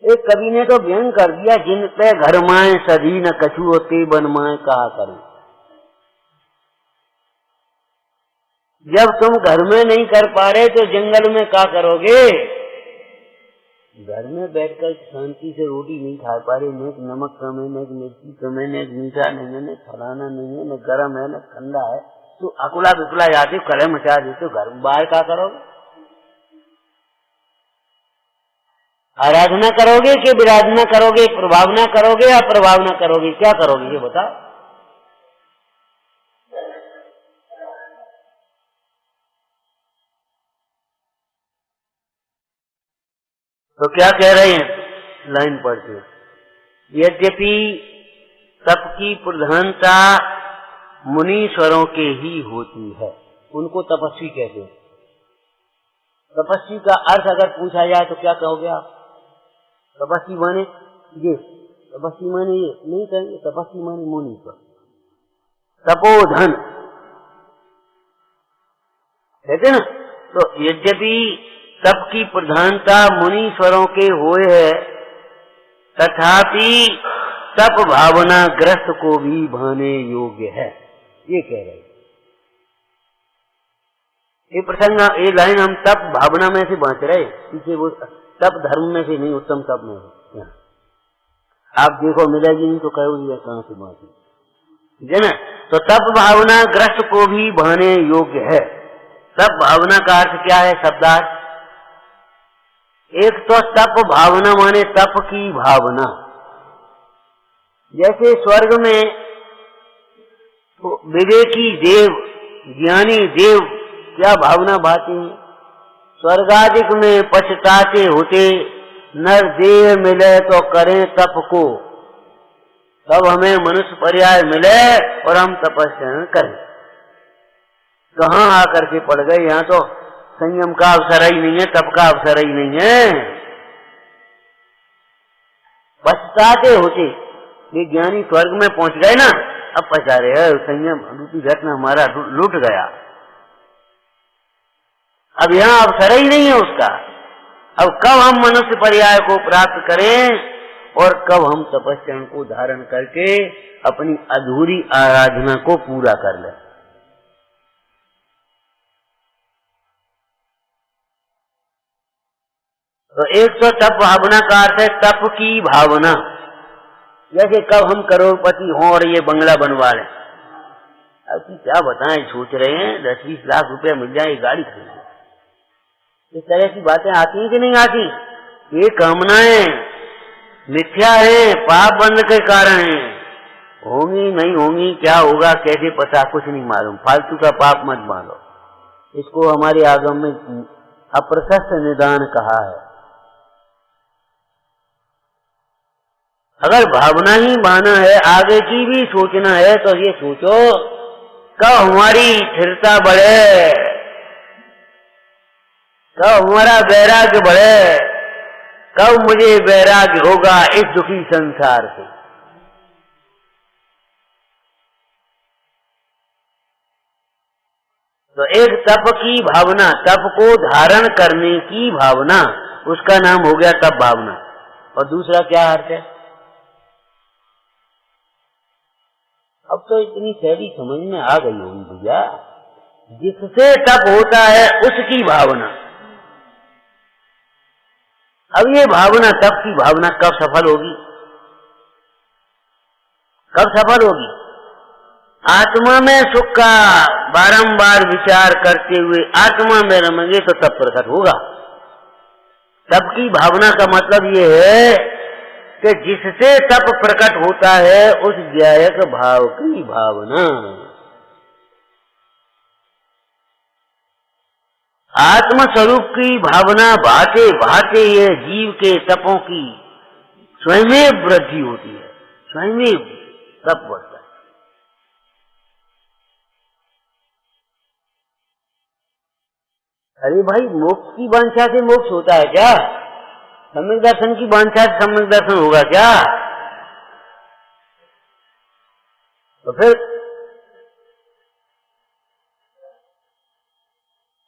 एक कवि ने तो व्यंग कर दिया, जिन पे घर माए सधी न कछु होते बन माए कहा करूं। जब तुम घर में नहीं कर पा रहे तो जंगल में क्या करोगे? घर में बैठकर शांति से रोटी नहीं खा पा रहे, न नमक कम है, न मिर्ची कम है, न मीठा नहीं है, न फलाना नहीं है, न गर्म है, न ठंडा है, तो अकुला बिकुला जाते कड़े मचा देते, घर में बाहर क्या करोगे? आराधना करोगे कि विराधना करोगे? प्रभावना करोगे या प्रभावना करोगे? क्या करोगे ये बताओ। तो क्या कह रहे हैं लाइन पढ़ते, यद्यपि तप की प्रधानता मुनीश्वरों के ही होती है, उनको तपस्वी कहते हैं। तपस्वी का अर्थ अगर पूछा जाए तो क्या कहोगे आप? तपस्वी माने ये, तपस्वी माने ये नहीं कहेंगे, तपस्वी माने मुनीश्वर, तपोधन कहते ना। तो यद्यपि तप की प्रधानता मुनीश्वरों के होए है, तथापि तप भावना ग्रस्त को भी भाने योग्य है, ये कह रहे हैं। ये प्रसंग, ये लाइन हम तप भावना में से बांट रहे, पीछे वो तप धर्म में से नहीं, उत्तम तप में है। आप देखो मिलेगी नहीं तो कहोगे कहां से बांटी, ठीक है ना। तो तप भावना ग्रस्त को भी भाने योग्य है। तप भावना का अर्थ क्या है? शब्दार्थ एक तो तप भावना माने तप की भावना, जैसे स्वर्ग में तो विवेकी देव, ज्ञानी देव क्या भावना भाती है? स्वर्गादिक में पछताते होते नर देह मिले तो करें तप को, तब हमें मनुष्य पर्याय मिले और हम तपस्या करें। कहाँ आकर के पड़ गए? यहाँ तो संयम का अवसर ही नहीं है, तप का अवसर ही नहीं है। पछताते होते ये ज्ञानी स्वर्ग में पहुंच गए ना, अब पछा रहे संयम रूपी रत्न हमारा लूट गया, अब यहाँ अवसर ही नहीं है उसका। अब कब हम मनुष्य पर्याय को प्राप्त करें और कब हम तपस्या को धारण करके अपनी अधूरी आराधना को पूरा कर लें। तो एक तो तप भावना का अर्थ है तप की भावना, जैसे कब हम करोड़पति हों और ये बंगला बनवा लें। अब क्या बताएं, सोच रहे हैं 10-20 लाख रुपए मिल जाए गाड़ी खरीदे, इस तरह की बातें आती हैं कि नहीं आती? ये कामनाएं मिथ्या है, पाप बंध के कारण है। होंगी नहीं होंगी, क्या होगा कैसे पता, कुछ नहीं मालूम, फालतू का पाप मत मानो। इसको हमारे आगम में अप्रशस्त निदान कहा है। अगर भावना ही माना है, आगे की भी सोचना है, तो ये सोचो कब हमारी स्थिरता बढ़े, कब हमारा वैराग्य बढ़े, कब मुझे वैराग्य होगा इस दुखी संसार से। तो एक तप की भावना, तप को धारण करने की भावना, उसका नाम हो गया तप भावना। और दूसरा क्या अर्थ है? अब तो इतनी शैली समझ में आ गई होगी भैया, जिससे तप होता है उसकी भावना। अब ये भावना, तप की भावना कब सफल होगी? कब सफल होगी? आत्मा में सुख का बारंबार विचार करते हुए आत्मा में रमेंगे तो तब प्रकट होगा। तप की भावना का मतलब ये है कि जिससे तप प्रकट होता है उस ज्ञायक भाव की भावना। आत्म स्वरूप की भावना भाते भाते ये जीव के तपों की स्वयं वृद्धि होती है, स्वयं तप बढ़ता है। अरे भाई, मोक्ष की वांछा से मोक्ष होता है क्या? सम्यक दर्शन की वांछा से सम्यक दर्शन होगा क्या? तो फिर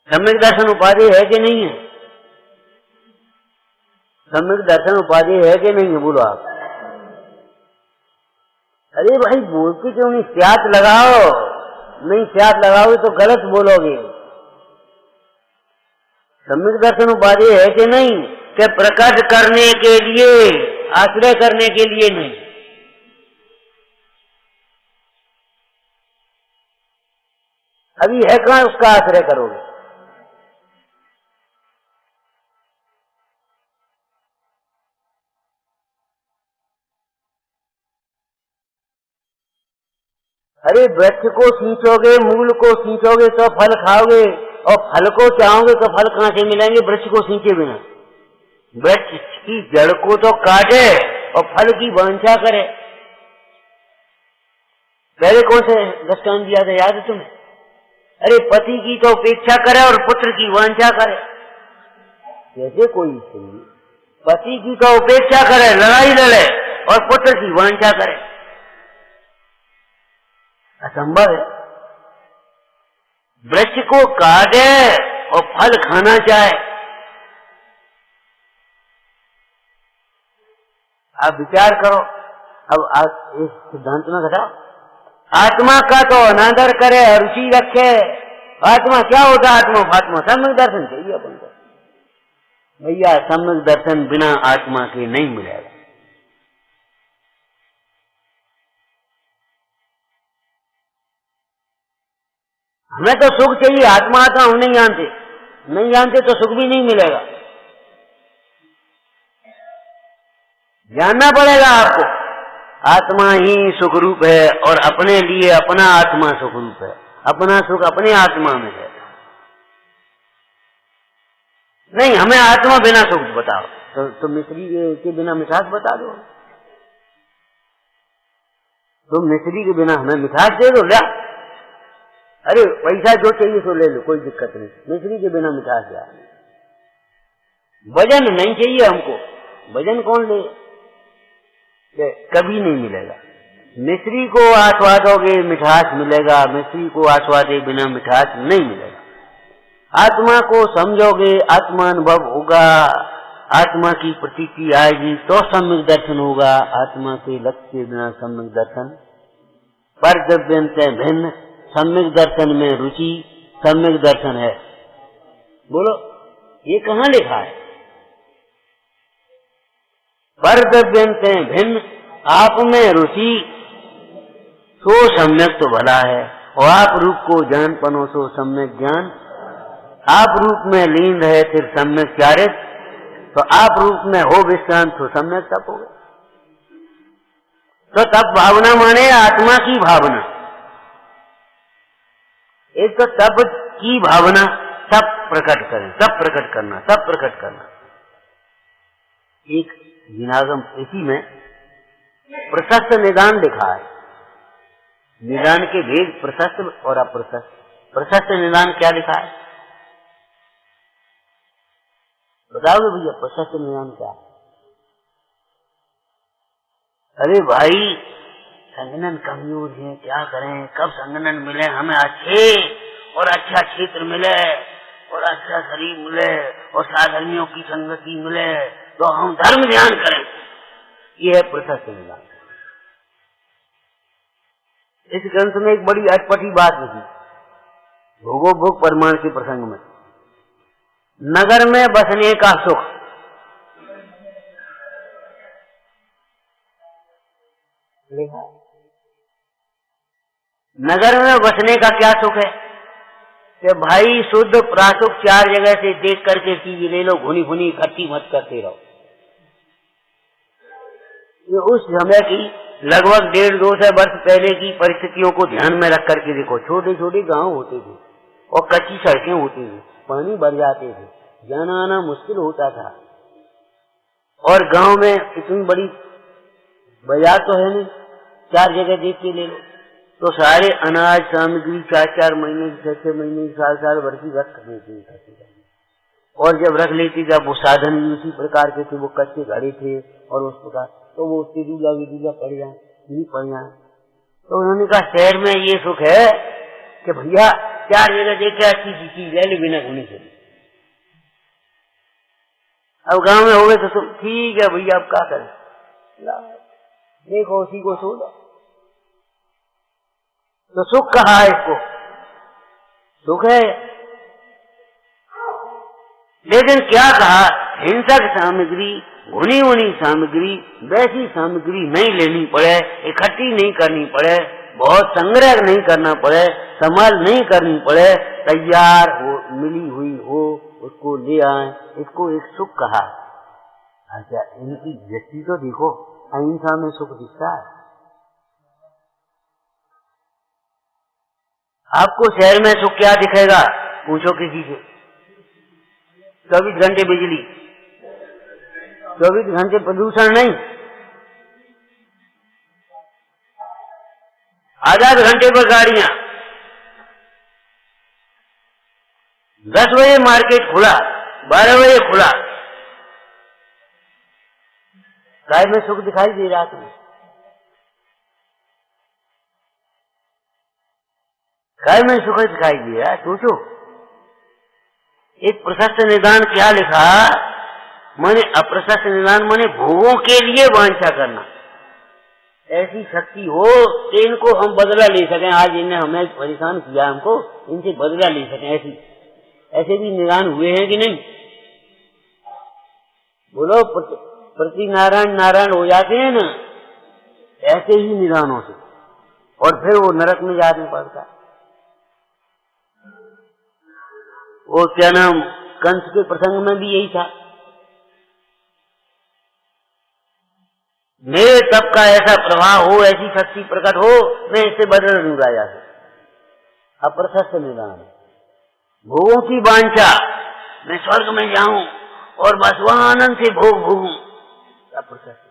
सम्यक दर्शन उपाधि है कि नहीं है? सम्यक दर्शन उपाधि है कि नहीं है, बोलो आप। अरे भाई, बोलते क्यों नहीं? स्यात लगाओ, नहीं स्यात लगाओगे तो गलत बोलोगे। सम्यक दर्शन उपाधि है कि नहीं? कि प्रकट करने के लिए, आश्रय करने के लिए नहीं। अभी है कहाँ उसका आश्रय करोगे? अरे वृक्ष को सींचोगे, मूल को सींचोगे तो फल खाओगे, और फल को चाहोगे तो फल कहाँ से मिलेंगे वृक्ष को सींचे बिना? वृक्ष की जड़ को तो काटे और फल की वांछा करे। पहले कौन से दृष्टांत दिया था, याद है तुम्हें? अरे पति की तो उपेक्षा करे और पुत्र की वांछा करे। जैसे कोई स्त्री पति की तो उपेक्षा करे, लड़ाई लड़े, और पुत्र की वांछा करे, असंभव है। वृक्ष को काटे और फल खाना चाहे। आप विचार करो। अब इस सिद्धांत में घटाओ, आत्मा का तो अनादर करे, रुचि रखे। आत्मा क्या होता है? आत्मा फात्मा सम्यक दर्शन चाहिए अपन को। भैया सम्यक दर्शन बिना आत्मा के नहीं मिलेगा। हमें तो सुख चाहिए, आत्मा आत्मा हम नहीं जानते, नहीं जानते तो सुख भी नहीं मिलेगा। जानना पड़ेगा आपको, आत्मा ही सुख रूप है और अपने लिए अपना आत्मा सुख रूप है। अपना सुख अपने आत्मा में है। नहीं, हमें आत्मा बिना सुख बताओ तो मिश्री के बिना मिठास बता दो। तुम मिश्री के बिना हमें मिठास दे दो क्या? अरे पैसा जो चाहिए सो ले लो, कोई दिक्कत नहीं। मिश्री के बिना मिठास क्या? वजन नहीं चाहिए हमको, वजन कौन ले? कभी नहीं मिलेगा। मिश्री को आस्वादोगे मिठास मिलेगा, मिश्री को आस्वादे बिना मिठास नहीं मिलेगा। आत्मा को समझोगे, आत्मानुभव होगा, आत्मा की प्रतीति आएगी तो सम्यक दर्शन होगा। आत्मा के लक्ष्य के बिना सम्यक दर्शन पर द्रव्यंत भिन्न, सम्यक दर्शन में रुचि, सम्यक दर्शन है। बोलो, ये कहाँ लिखा है? पर द्रव्यंते भिन्न आप में रुचि सो सम्यक तो भला है, और आप रूप को जान पनो सो सम्यक ज्ञान। आप रूप में लीन रहे फिर सम्यक चारित, तो आप रूप में हो विश्रांत तो सम्यक तप हो गए। तो तप भावना माने आत्मा की भावना। एक तो तप की भावना, तप प्रकट करें, तप प्रकट करना, तप प्रकट करना। एक जिनागम इसी में प्रशस्त निदान लिखा है। निदान के भेद प्रशस्त और अप्रशस्त। प्रशस्त निदान क्या लिखा है बताओगे भैया? प्रशस्त निदान क्या है? अरे भाई संगनन कमजोर है, क्या करें, कब संगनन मिले हमें अच्छे और अच्छा क्षेत्र मिले और अच्छा शरीर मिले और साधर्मियों की संगति मिले तो हम धर्म ध्यान करें। ये है प्रशस्त निदान। इस ग्रंथ में एक बड़ी अटपटी बात लिखी भोगो भोग परमाण के प्रसंग में। नगर में बसने का सुख, नगर में बसने का क्या सुख है कि भाई शुद्ध प्रासुक चार जगह से देख करके चीज ले लो, घुनी घुनी इकट्ठी मत करते रहो। ये उस समय की लगभग 150-200 वर्ष पहले की परिस्थितियों को ध्यान में रख करके देखो। छोटे छोटे गांव होते थे और कच्ची सड़कें होती थी, पानी भर जाते थे, जाना आना मुश्किल होता था। और गांव में इतनी बड़ी बाजार तो है नहीं, चार जगह देख के ले लो तो सारे अनाज सामग्री 4-4 महीने 6-6 महीने 7-7 वर्ष की रख लेती थी। और जब रख लेती जब वो साधन भी उसी प्रकार के थे, वो कच्चे घड़े थे और उस प्रकार तो वो तिरूजा विरूजा पड़ जाए नहीं पड़ जाए। तो उन्होंने कहा शहर में ये सुख है कि भैया 4 जगह देखे अच्छी सी चीज ले लो बिना घुने से। अब गांव में हो गए तो ठीक है भैया अब क्या करें, देखो उसी को सो लो। तो सुख कहा है इसको, सुख है। लेकिन क्या कहा, हिंसक सामग्री, घुनी हुई सामग्री, वैसी सामग्री नहीं लेनी पड़े, इकट्ठी नहीं करनी पड़े, बहुत संग्रह नहीं करना पड़े, संभाल नहीं करनी पड़े, तैयार हो मिली हुई हो उसको ले आए, इसको एक सुख कहा। अच्छा इनकी दृष्टि तो देखो, अहिंसा में सुख दिखता है। आपको शहर में सुख क्या दिखेगा, पूछो किसी से। 24 घंटे बिजली, 24 घंटे प्रदूषण नहीं, आधा घंटे पर गाड़ियां, 10 बजे मार्केट खुला, 12 बजे खुला, काय में सुख दिखाई दे रहा तुम्हें? काय में सुख दिखाई दे रहा? सोचो एक प्रशस्त निदान क्या लिखा, माने अप्रशस्त निदान माने भोगों के लिए वांछा करना। ऐसी शक्ति हो कि इनको हम बदला ले सकें, आज इन्हें हमें परेशान किया, हमको इनसे बदला ले सकें। ऐसे भी निदान हुए हैं कि नहीं? बोलो, प्रति नारायण नारायण हो जाते हैं ना, ऐसे ही निदानों से, और फिर वो नरक में जाने पड़ता है। वो क्या नाम, कंस के प्रसंग में भी यही था, मेरे तप का ऐसा प्रभाव हो, ऐसी शक्ति प्रकट हो, मैं इससे बदल लूं राजा से। अप्रशस्त निदान, भोगों की वांछा, मैं स्वर्ग में जाऊं और बस वहां आनंद से भोग भोगूं, अप्रशस्त।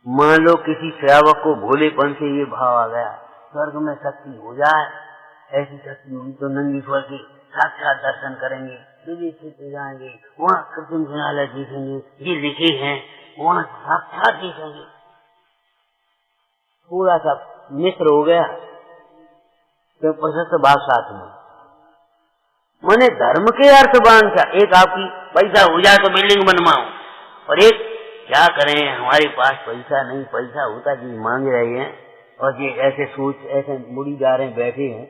मान लो किसी श्रावक को भोलेपन से ये भाव आ गया, स्वर्ग में शक्ति हो जाए, ऐसी शक्ति होगी तो नंदी स्वर के साक्षात दर्शन करेंगे, विदेश से जाएंगे, वहाँ कृष्ण जिनालय देखेंगे, ये लिखे हैं, वहाँ साक्षात देखेंगे। पूरा सा मिश्र हो गया तो प्रशस्त बात साथ में। मैंने धर्म के अर्थ वांछा, एक आपकी पैसा हो जाए तो बिल्डिंग बनवाऊं, और एक क्या करें हमारे पास पैसा नहीं, पैसा होता जी मांग रहे हैं और ये ऐसे सोच ऐसे मुड़ी जा रहे हैं, बैठे हैं,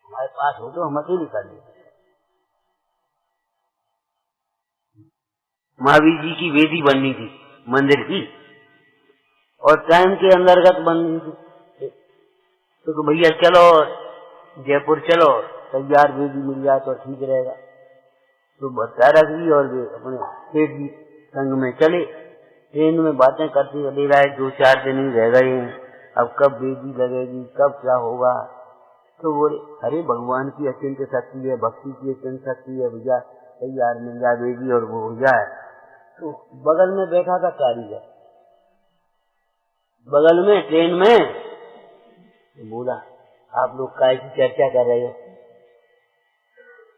हमारे पास हो तो हम अकेले कर लेते। महावीर जी की वेदी बननी थी मंदिर की, और टाइम के अंतर्गत बननी थी। तो भैया चलो जयपुर चलो, तैयार वेदी मिल जाए तो ठीक रहेगा। तो बता रही और वे अपने सेठ जी संग में चले। ट्रेन में बातें करते चले रहे, 2-4 दिन ही रह गए, अब कब वेदी लगेगी, कब क्या होगा। तो बोले अरे भगवान की अत्यंत शक्ति है, भक्ति की अत्यंत शक्ति है भैया, तैयार मिल जाए वेदी और वो हो जाए। तो बगल में बैठा था कारीगर, बगल में ट्रेन में, तो बोला आप लोग काय की चर्चा कर रहे हो?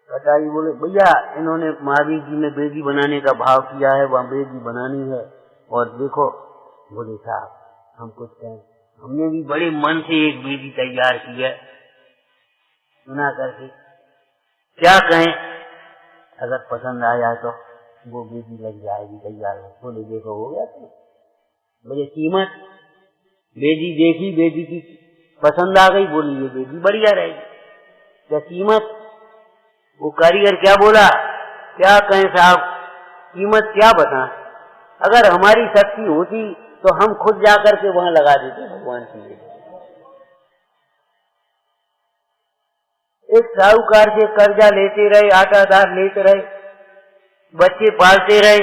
कटारी बोले भैया इन्होंने महावीर जी में वेदी बनाने का भाव किया है, वहाँ वेदी बनानी है, और देखो। बोले साहब हम कुछ कहें, हमने भी बड़े मन से एक वेदी तैयार की है, सुना करके क्या कहें, अगर पसंद आ जाए तो वो वेदी लग जाएगी, तैयार है। बोले देखो हो गया। तो बोले कीमत, वेदी देखी, वेदी की पसंद आ गई, बोली ये वेदी बढ़िया रहेगी, क्या कीमत? वो कारीगर क्या बोला, क्या कहें साहब, कीमत क्या बता, अगर हमारी शक्ति होती तो हम खुद जाकर के वहां लगा देते भगवान की वेदी। एक साहूकार से कर्जा लेते रहे, आटा दार लेते रहे, बच्चे पालते रहे,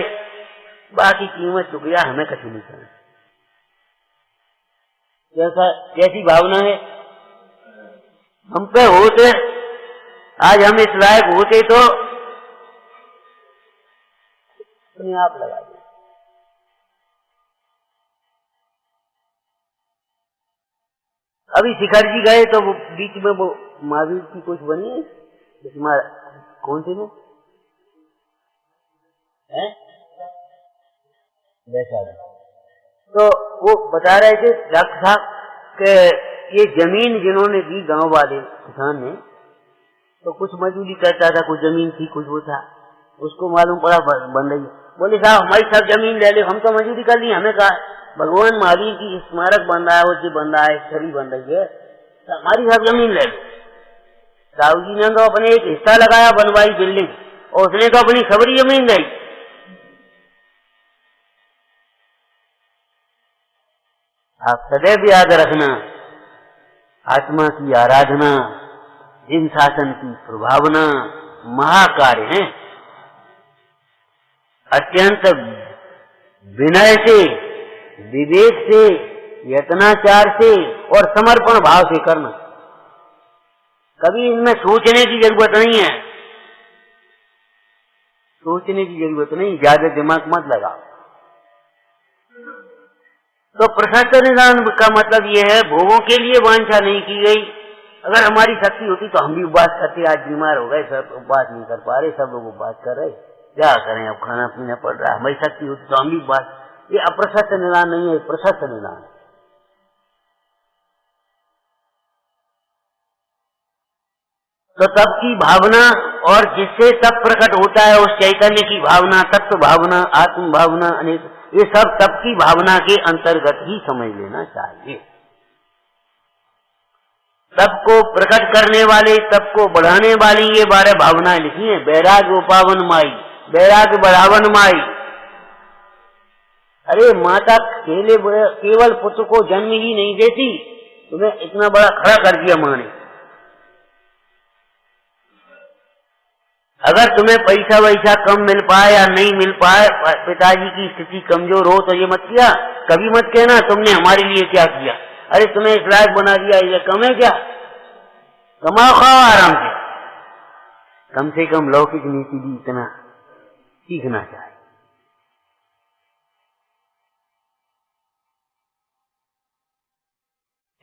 बाकी कीमत चुक गया, हमें कछु नहीं करना। कैसी भावना है हम पे होते, आज हम इस लायक होते तो अपने आप लगा दे। अभी शिखर जी गए तो वो बीच में वो महावीर की कुछ बनी है, कौन सी में है तो वो बता रहे थे डॉक्टर साहब कि ये जमीन जिन्होंने दी गांव वाले किसान ने, तो कुछ मजदूरी करता था, कुछ जमीन थी, कुछ वो था, उसको मालूम पड़ा बन रही। बोले साहब हमारी सब जमीन ले लो, हम तो मजदूरी कर ली, हमें कहा भगवान महावीर की स्मारक बन रहा है, वो जी बन रहा है, छड़ी बन रही है, तो हमारी सब जमीन ले लो। साहू जी ने तो अपने एक हिस्सा लगाया, बनवाई बिल्डिंग, और उसने तो अपनी सबरी जमीन दी। आप सदैव याद रखना, आत्मा की आराधना, जिन शासन की प्रभावना महाकार्य है। अत्यंत विनय से, विवेक से, यत्नाचार से और समर्पण भाव से करना। कभी इनमें सोचने की जरूरत नहीं है, सोचने की जरूरत नहीं, ज्यादा दिमाग मत लगाओ। तो प्रशस्त निदान का मतलब ये है, भोगों के लिए वांछा नहीं की गई। अगर हमारी शक्ति होती तो हम भी उपवास करते, आज बीमार हो गए, सब उपवास नहीं कर पा रहे, सब लोग उपवास कर रहे, क्या करें, अब खाना पीना पड़ रहा है, हमारी शक्ति होती तो हम भी उपवास। ये अप्रशस्त निदान नहीं है, प्रशस्त निदान। तो तप की भावना, और जिससे तप प्रकट होता है उस चैतन्य की भावना, तत्व भावना, आत्म भावना, अनेक, ये सब तप की भावना के अंतर्गत ही समझ लेना चाहिए। तप को प्रकट करने वाले, तप को बढ़ाने वाली ये 12 भावनाएं लिखी हैं। वैराग्य उपावन माई, वैराग्य बढ़ावन माई। अरे माता केवल पुत्र को जन्म ही नहीं देती, तुम्हें इतना बड़ा खड़ा कर दिया माँ ने। अगर तुम्हें पैसा वैसा कम मिल पाए या नहीं मिल पाए, पिताजी की स्थिति कमजोर हो, तो ये मत किया, कभी मत कहना तुमने हमारे लिए क्या किया। अरे तुम्हें इस लायक बना दिया, ये कम है क्या? कमाओ खाओ आराम से। कम से कम लौकिक नीति भी इतना सीखना चाहिए।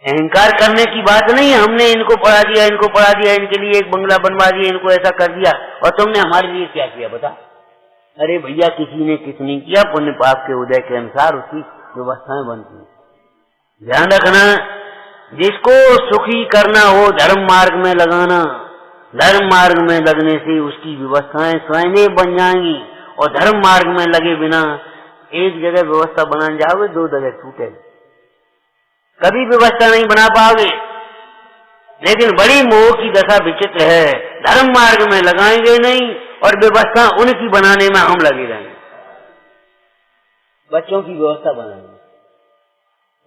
अहंकार करने की बात नहीं है, हमने इनको पढ़ा दिया, इनको पढ़ा दिया, इनके लिए एक बंगला बनवा दिया, इनको ऐसा कर दिया, और तुमने हमारे लिए क्या किया बता। अरे भैया किसी ने किस नहीं किया, पुण्य पाप के उदय के अनुसार उसकी व्यवस्थाएं बनती हैं। ध्यान रखना, जिसको सुखी करना हो धर्म मार्ग में लगाना, धर्म मार्ग में लगने से उसकी व्यवस्थाएं स्वयं बन जाएंगी। और धर्म मार्ग में लगे बिना एक जगह व्यवस्था बनाने जाओगे, 2 जगह छूटेगी, कभी व्यवस्था नहीं बना पाओगे। लेकिन बड़ी मोह की दशा विचित्र है, धर्म मार्ग में लगाएंगे नहीं और व्यवस्था उनकी बनाने में हम लगे रहेंगे। बच्चों की व्यवस्था बनानी है,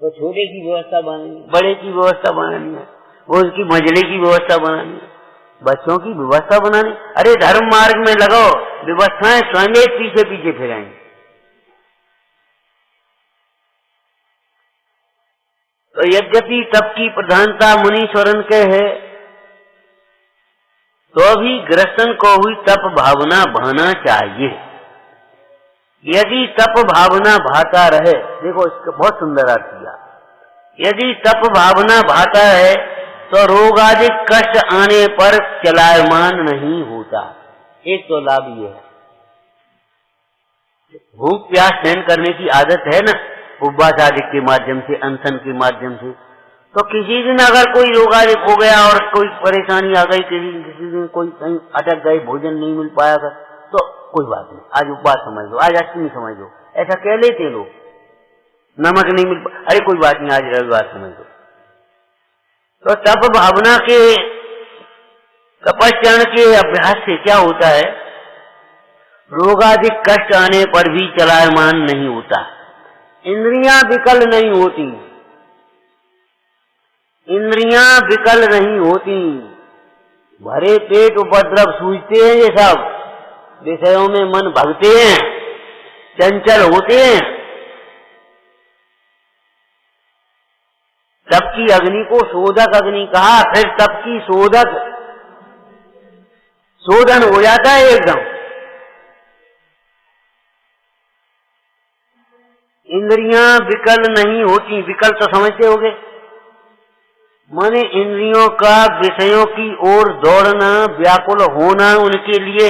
तो छोटे की व्यवस्था बनानी है, बड़े की व्यवस्था बनानी है, वो उसकी मजले की व्यवस्था बनानी है, बच्चों की व्यवस्था बनानी। अरे धर्म मार्ग में लगाओ, व्यवस्थाएं स्वयं पीछे पीछे फिराएंगी। तो यद्यपि तप की प्रधानता मुनीश्वरन के है, तो भी गृहस्थन को हुई तप भावना बहना चाहिए। यदि तप भावना भाता रहे, देखो इसका बहुत सुंदर अर्थ किया, यदि तप भावना भाता है तो रोग आदि कष्ट आने पर चलायमान नहीं होता। एक तो लाभ ये है, भूख प्यास सहन करने की आदत है ना, उपवास आदि के माध्यम से, अनशन के माध्यम से, तो किसी दिन अगर कोई रोग आदि हो गया और कोई परेशानी आ गई, किसी दिन कोई कहीं अटक गए, भोजन नहीं मिल पाया, तो कोई बात नहीं, आज उपवास समझ लो, आज अष्टमी समझ लो, ऐसा कह लेते लोग, नमक नहीं मिल पाया, अरे कोई बात नहीं, आज रविवार समझ लो। तो तप भावना के तपस्या के अभ्यास से क्या होता है, रोगाधिक कष्ट आने पर भी चलायमान नहीं होता, इंद्रियां विकल नहीं होती, इंद्रियां विकल नहीं होती, भरे पेट उपद्रव सूझते हैं, ये सब विषयों में मन भगते हैं, चंचल होते हैं। तप की अग्नि को शोधक अग्नि कहा, फिर तप की शोधक शोधन हो जाता है एकदम। इंद्रियां विकल नहीं होती, विकल तो समझते होगे, माने इंद्रियों का विषयों की ओर दौड़ना, व्याकुल होना उनके लिए।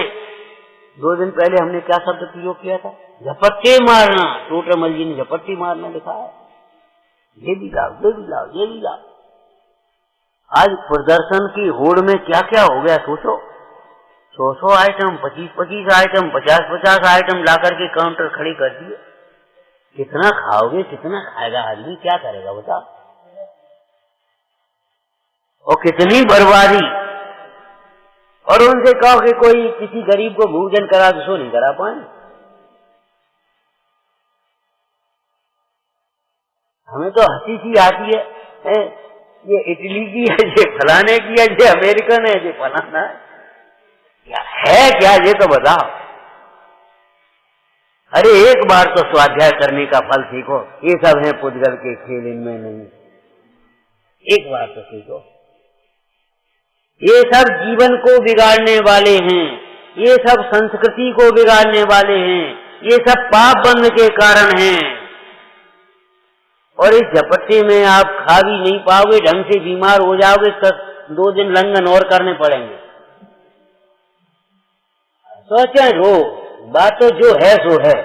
2 दिन पहले हमने क्या शब्द प्रयोग किया था, झपट्टे मारना, टोटमल जी ने झपट्टी मारना लिखा है, ये भी लाओ, ये भी लाओ, ये भी लाओ। आज प्रदर्शन की होड़ में क्या क्या हो गया सोचो, 100 आइटम, 25 आइटम, 50 आइटम ला करके काउंटर खड़ी कर दिए। कितना खाओगे, कितना खाएगा आदमी, क्या करेगा बताओ, और कितनी बर्बादी। और उनसे कहो कि कोई किसी गरीब को भोजन करा, तो सो नहीं करा पाए। हमें तो हंसी सी आती है, ये इटली की है, ये फलाने की है, ये अमेरिकन है, ये फलाना है क्या, ये तो बताओ। अरे एक बार तो स्वाध्याय करने का फल सीखो, ये सब है पुद्गल के खेल, इनमें नहीं, एक बार तो सीखो। ये सब जीवन को बिगाड़ने वाले हैं, ये सब संस्कृति को बिगाड़ने वाले हैं, ये सब पाप बंध के कारण हैं। और इस झपट्टे में आप खा भी नहीं पाओगे, ढंग से बीमार हो जाओगे, तो 2 दिन लंघन और करने पड़ेंगे। सोचे रो, बात तो जो है सो है।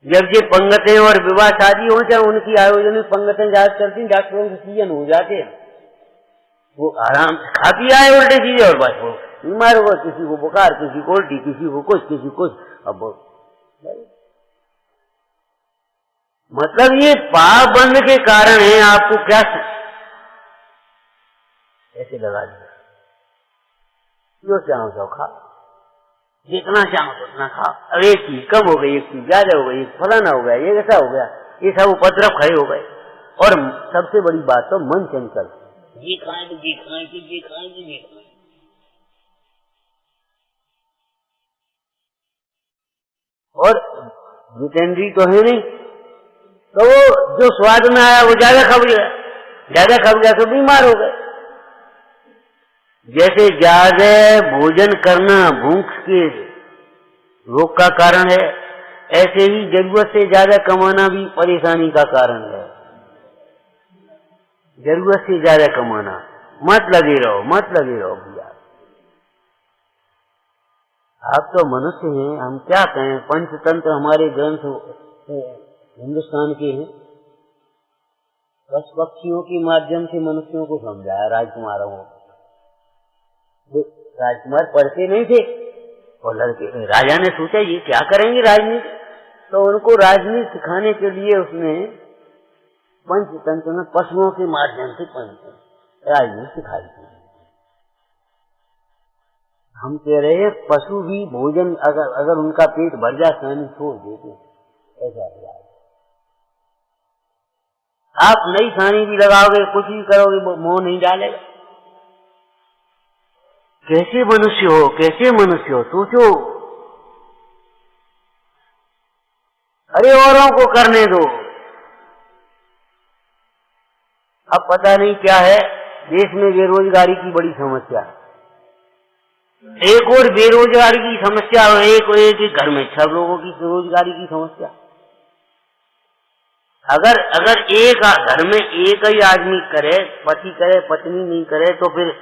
जब ये पंगतें और विवाह शादी हो जाए, उनकी आयोजन में पंगतें ज्यादा चलती, डॉक्टरों के सीजन हो जाते हैं, वो आराम से खा पी आए उल्टे सीधे, और बस वो बीमार होगा, किसी को बुखार, किसी को उल्टी, किसी को कुछ, किसी को कुछ। अब मतलब ये पाप बंद के कारण है, आपको क्या ऐसे लगा दिया, जो चाहो सो खा, जितना चाहो उतना खा। अब एक चीज कम हो गई, एक चीज ज्यादा हो गई, एक फलाना हो गया, ये ऐसा हो गया, ये सब उपद्रव खड़े हो गए। और सबसे बड़ी बात तो मन चंचल, ये खाएंगे, ये खाएंगे, ये खाएंगे, ये खाएंगे। और जितेंद्री तो है नहीं, तो वो जो स्वाद में आया वो ज्यादा खा गया, तो बीमार हो गए। जैसे ज्यादा भोजन करना भूख के रोग का कारण है, ऐसे ही जरूरत से ज्यादा कमाना भी परेशानी का कारण है। जरूरत से ज्यादा कमाना, मत लगे रहो भैया। आप तो मनुष्य हैं, हम क्या कहें, पंचतंत्र हमारे ग्रंथ हिंदुस्तान के हैं, बस पक्षियों के माध्यम से मनुष्यों को समझाया, राजकुमारों को। राजकुमार पढ़ते नहीं थे, और लड़के राजा ने सोचा ये क्या करेंगे राजनीति, तो उनको राजनीति सिखाने के लिए उसने पंचतंत्र में पशुओं के माध्यम से राजनीति सिखाई थी। हम कह रहे हैं पशु भी भोजन अगर उनका पेट भर जाए सानी छोड़ देते, ऐसा है। आप नई सानी भी लगाओगे, कुछ भी करोगे, वो मोह नहीं डालेगा। कैसे मनुष्य हो, कैसे मनुष्य हो, सोचो। अरे औरों को करने दो। अब पता नहीं क्या है, देश में बेरोजगारी की बड़ी समस्या है। एक और बेरोजगारी की समस्या, एक घर में 6 लोगों की बेरोजगारी की समस्या। अगर एक घर में एक ही आदमी करे, पति करे, पत्नी नहीं करे, तो फिर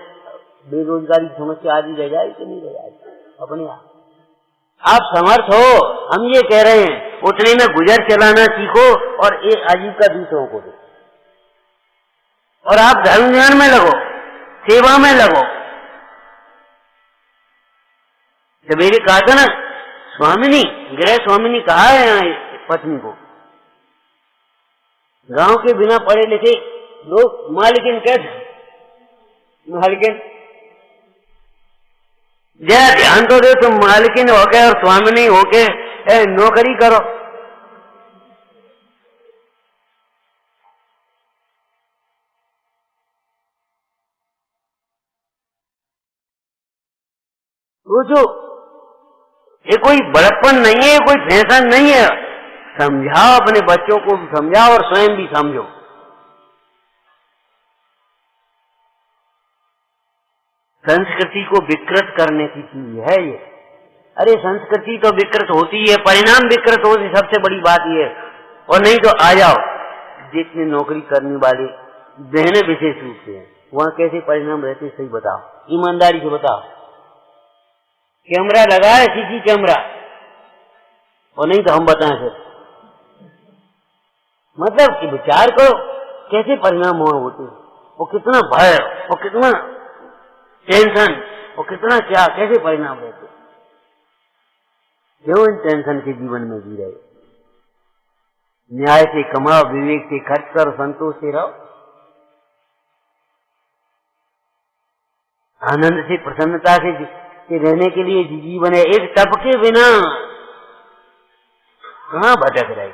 बेरोजगारी की समस्या आदि रह जाएगी कि नहीं रह जाएगी अपने आप समर्थ हो। हम ये कह रहे हैं उतने में गुजर चलाना सीखो और एक आजीविका दूसरों को दो, और आप धर्म ज्ञान में लगो, सेवा में लगो। जब मेरे कहा था ना स्वामिनी, गृह स्वामिनी कहा है यहाँ पत्नी को, गांव के बिना पढ़े लिखे लोग मालकिन कहते, मालकिन जरा ध्यान तो दे, तुम मालकिन होके और स्वामिनी होके नौकरी करो। सोचो, ये कोई बड़प्पन नहीं है, कोई फैशन नहीं है। समझाओ, अपने बच्चों को भी समझाओ और स्वयं भी समझो। संस्कृति को विकृत करने की चीज है ये। अरे संस्कृति तो विकृत होती है, परिणाम विकृत होती, सबसे बड़ी बात ये है। और नहीं तो आ जाओ, जितने नौकरी करने वाले बहने विशेष रूप से हैं, वहाँ कैसे परिणाम रहते सही बताओ, ईमानदारी से बताओ। कैमरा लगा है, सीसी कैमरा, और नहीं तो हम बताएं फिर। मतलब कि विचार करो कैसे परिणाम वहां होते, वो कितना भय, वो कितना टेंशन, वो कितना क्या, कैसे परिणाम रहते। क्यों इन टेंशन के जीवन में जी रहे? न्याय से कमाओ, विवेक से खर्च करो, संतोष से रहो, आनंद से प्रसन्नता से रहने के लिए जीवन है। एक तप के बिना कहाँ भटक रहे।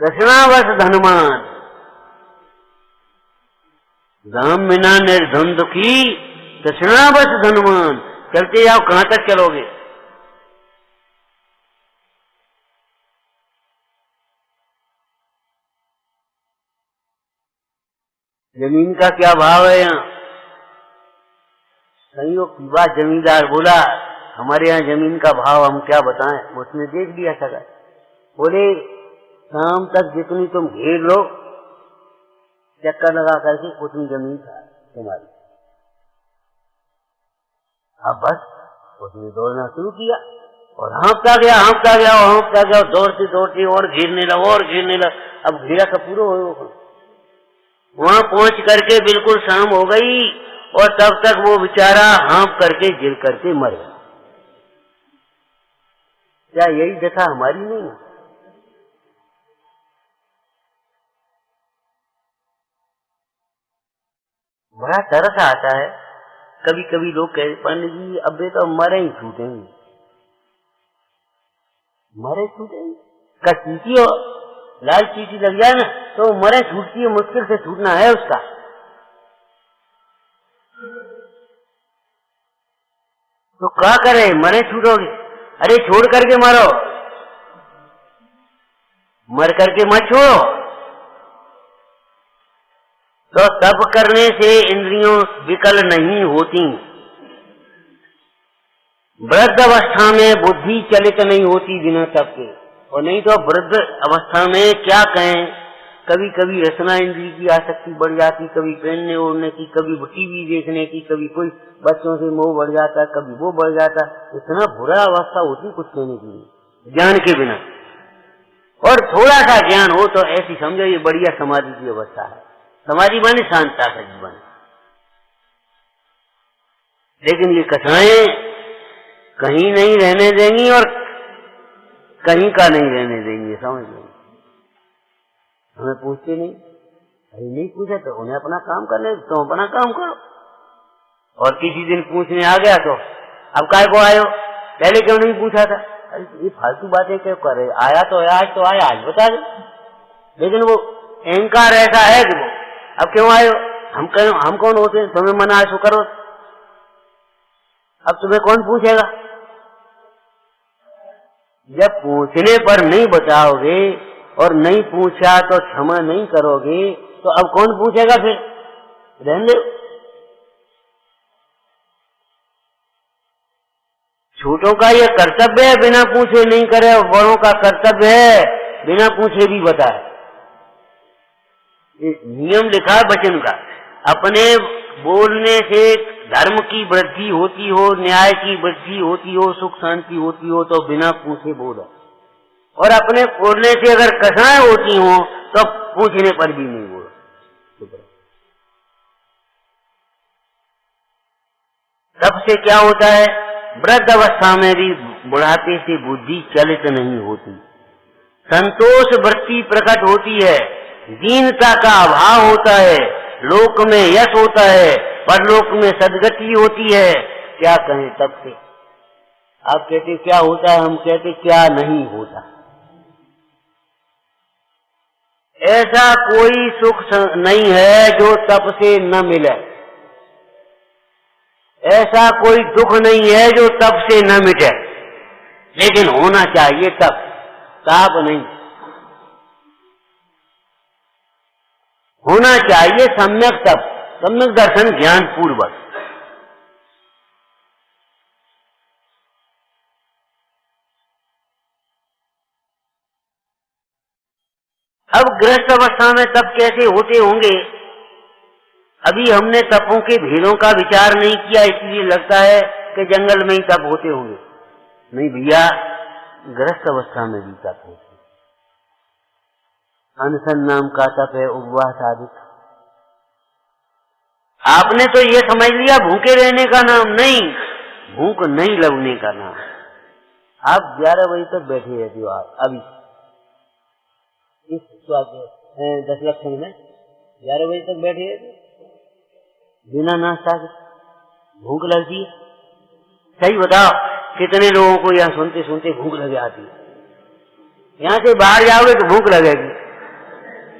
दक्षिणावश धनवान दाम बिना निर्धन दुखी, दक्षिणावश धनवान। चलते जाओ, कहां तक चलोगे? जमीन का क्या भाव है यहाँ? संयोग की बात, जमींदार बोला हमारे यहाँ जमीन का भाव हम क्या बताएं, उसने देख लिया सगा। बोले शाम तक जितनी तुम घेर लो, चक्कर लगा करके उतनी जमीन था तुम्हारी। अब बस उसने दौड़ना शुरू किया और हाँफता गया, हाँफता गया, हाँफता गया, दौड़ते दौड़ते और घेरने लगा, और घेरने लगा। अब घेरा का पूरा हो, वहां पहुंच करके बिल्कुल शाम हो गई और तब तक वो बेचारा हाँफ करके गिर करके मर गया। क्या यही दशा हमारी नहीं है? बड़ा तरस आता है। कभी कभी लोग कहते पंडित जी अब तो मरे ही छूटेंगे, मरे छूटेंगे। का चीटी हो, लाल चीटी लग जाए ना तो मरे छूटती है, मुश्किल से छूटना है उसका। तो क्या करे, मरे छूटोगे? अरे छोड़ करके मरो, मर करके मत छोड़ो। तो तप करने से इंद्रियों विकल नहीं होती, वृद्ध अवस्था में बुद्धि चलित नहीं होती बिना तप के। और नहीं तो वृद्ध अवस्था में क्या कहें, कभी कभी रसना इंद्रिय की आसक्ति बढ़ जाती, कभी पहनने ओढ़ने की, कभी टीवी देखने की, कभी कोई बच्चों से मोह बढ़ जाता, कभी वो बढ़ जाता। इतना बुरा अवस्था होती कुछ कहने की नहीं, ज्ञान के बिना। और थोड़ा सा ज्ञान हो तो ऐसी समझो ये बढ़िया समाधि की अवस्था है। समाधि माने शांतता का जीवन। लेकिन ये कथाएं कहीं नहीं रहने देंगी और कहीं का नहीं रहने देंगे, समझ लो। हमें पूछते नहीं नहीं पूछा तो उन्हें अपना काम करने, तुम अपना काम करो। और किसी दिन पूछने आ गया तो अब काय को आयो, पहले क्यों नहीं पूछा था? अरे ये फालतू बातें क्यों कर रहे? आया तो आया, आज बता दे। लेकिन वो अहंकार ऐसा है कि वो अब क्यों आयो, हम कौन होते हैं? तुम्हें मना है सो करो, अब तुम्हें कौन पूछेगा? जब पूछने पर नहीं बताओगे और नहीं पूछा तो क्षमा नहीं करोगे तो अब कौन पूछेगा? फिर रहने दो। छोटों का ये कर्तव्य है बिना पूछे नहीं करे, बड़ों का कर्तव्य है बिना पूछे भी बताए। नियम लिखा है वचन का, अपने बोलने से धर्म की वृद्धि होती हो, न्याय की वृद्धि होती हो, सुख शांति होती हो तो बिना पूछे बोलो, और अपने बोलने से अगर कसाएं होती हो तो पूछने पर भी नहीं बोलो। तब से क्या होता है? वृद्ध अवस्था में भी बुढ़ापे से बुद्धि चलित नहीं होती, संतोष वृत्ति प्रकट होती है, दीनता का अभाव होता है, लोक में यश होता है, परलोक में सदगति होती है। क्या कहें तब से? आप कहते क्या होता है, हम कहते क्या नहीं होता। ऐसा कोई सुख नहीं है जो तप से न मिले, ऐसा कोई दुख नहीं है जो तप से न मिटे, लेकिन होना चाहिए तप, ताप नहीं। होना चाहिए सम्यक तप, सम्यक दर्शन ज्ञान पूर्वक। अब गृहस्थ अवस्था में तप कैसे होते होंगे? अभी हमने तपों के भेदों का विचार नहीं किया, इसलिए लगता है कि जंगल में ही तप होते होंगे। नहीं भैया, गृहस्थ अवस्था में भी तप होते। अनशन नाम का तप है, उपवास आदि। आपने तो ये समझ लिया भूखे रहने का नाम, नहीं, भूख नहीं लगने का नाम। आप 11 बजे तक बैठे रहते हो, आप अभी इस 10 लक्षण में 11 बजे तक बैठे रहते बिना नाश्ता के, भूख लगती है? सही बताओ, कितने लोगों को यहाँ सुनते सुनते भूख लग जाती है? यहाँ से बाहर जाओगे तो भूख लगेगी,